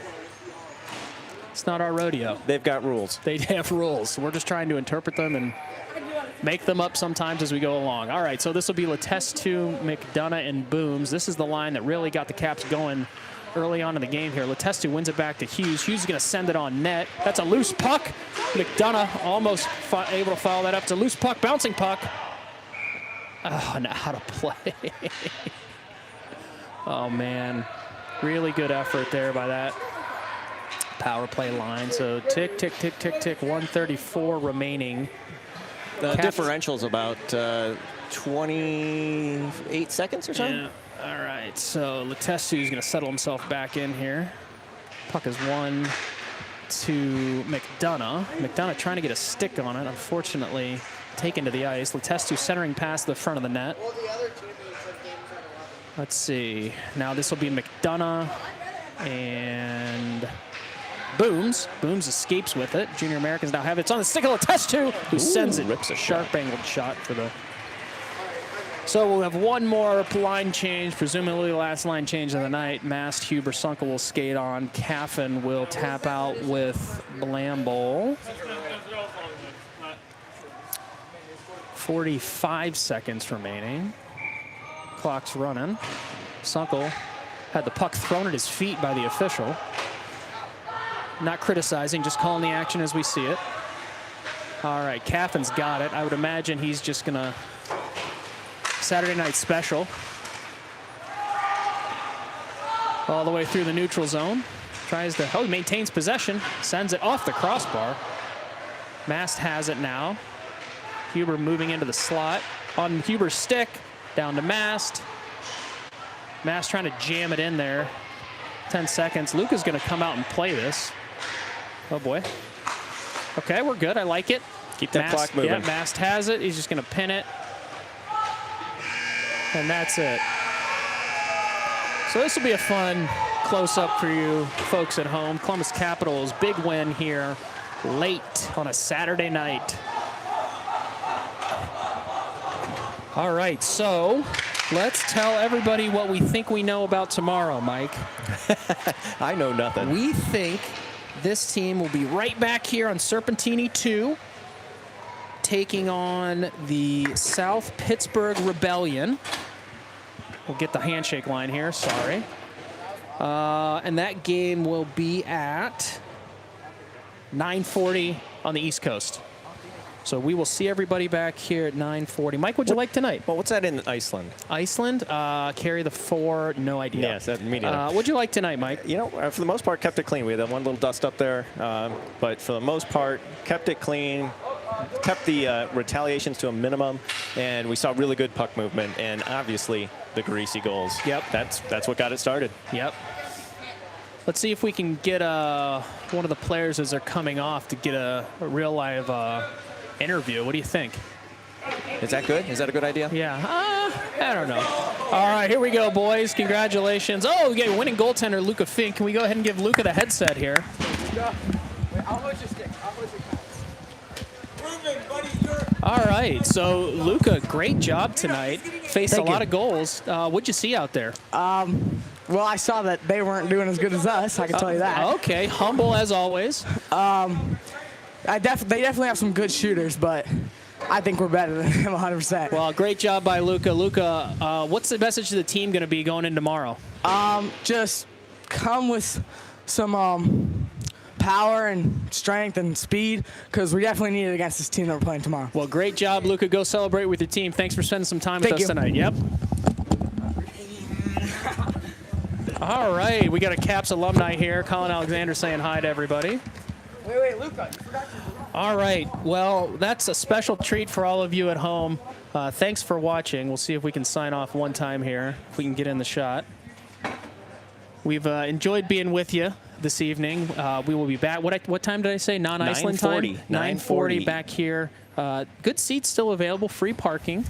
it's not our rodeo. They've got rules. They have rules. We're just trying to interpret them and make them up sometimes as we go along. All right, so this will be Letestu, McDonough, and Booms. This is the line that really got the Caps going early on in the game here. Letestu wins it back to Hughes. Hughes is going to send it on net. That's a loose puck. McDonough almost able to follow that up. It's a loose puck, bouncing puck. Oh, now how to play. Oh, man. Really good effort there by that power play line. So tick, tick, tick, tick, tick. 1:34 remaining. The differential's about 28 seconds or something. Yeah. All right, so Letestu is going to settle himself back in here. Puck is one to McDonough. McDonough trying to get a stick on it. Unfortunately, taken to the ice. Letestu centering past the front of the net. Let's see. Now this will be McDonough and Booms. Booms escapes with it. Junior Americans now have it. It's on the stick of Letestu, who sends it. Rips a sharp angled shot for the. So we'll have one more line change, presumably the last line change of the night. Mast, Huber, Sunkel will skate on. Caffin will tap out with Blamble. 45 seconds remaining. Clock's running. Sunkel had the puck thrown at his feet by the official. Not criticizing, just calling the action as we see it. All right, Caffin's got it. I would imagine he's just gonna Saturday night special. All the way through the neutral zone. Tries to, he maintains possession. Sends it off the crossbar. Mast has it now. Huber moving into the slot. On Huber's stick, down to Mast. Mast trying to jam it in there. 10 seconds. Luca's gonna come out and play this. Oh, boy. Okay, we're good. I like it. Keep that clock moving. Yeah, Mast has it. He's just going to pin it. And that's it. So this will be a fun close-up for you folks at home. Columbus Capitals, big win here late on a Saturday night. All right, so let's tell everybody what we think we know about tomorrow, Mike. I know nothing. We think this team will be right back here on Serpentini 2, taking on the South Pittsburgh Rebellion. We'll get the handshake line here, sorry. And that game will be at 9:40 on the East Coast. So we will see everybody back here at 9:40. Mike, what'd you like tonight? Well, what's that in Iceland? Iceland, carry the 4, no idea. Yes, that me neither. What'd you like tonight, Mike? You know, for the most part, kept it clean. We had that one little dust up there, but for the most part, kept it clean, kept the retaliations to a minimum, and we saw really good puck movement, and obviously the greasy goals. Yep. That's what got it started. Yep. Let's see if we can get one of the players as they're coming off to get a real live interview. What do you think? Is that good? Is that a good idea? Yeah. I don't know. All right, here we go, boys. Congratulations. Oh, we got winning goaltender, Luca Fink. Can we go ahead and give Luca the headset here? All right, so Luca, great job tonight. Faced Thank a lot you. of goals. What'd you see out there? Well, I saw that they weren't doing as good as us. I can tell you that. Okay, humble as always. They definitely have some good shooters, but I think we're better than them 100%. Well, great job by Luca. Luca, what's the message to the team going to be going in tomorrow? Just come with some power and strength and speed, because we definitely need it against this team that we're playing tomorrow. Well, great job, Luca. Go celebrate with your team. Thanks for spending some time with us tonight. Yep. All right, we got a Caps alumni here. Colin Alexander saying hi to everybody. Wait, Luca, you forgot to... All right, well, that's a special treat for all of you at home. Thanks for watching. We'll see if we can sign off one time here, if we can get in the shot. We've enjoyed being with you this evening. We will be back. What time did I say? Non-Iceland time? 9:40 back here. Good seats still available. Free parking.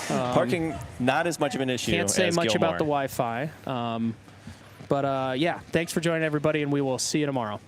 Parking, not as much of an issue. Can't say as much Gilmore. about the Wi-Fi. But yeah, thanks for joining everybody, and we will see you tomorrow.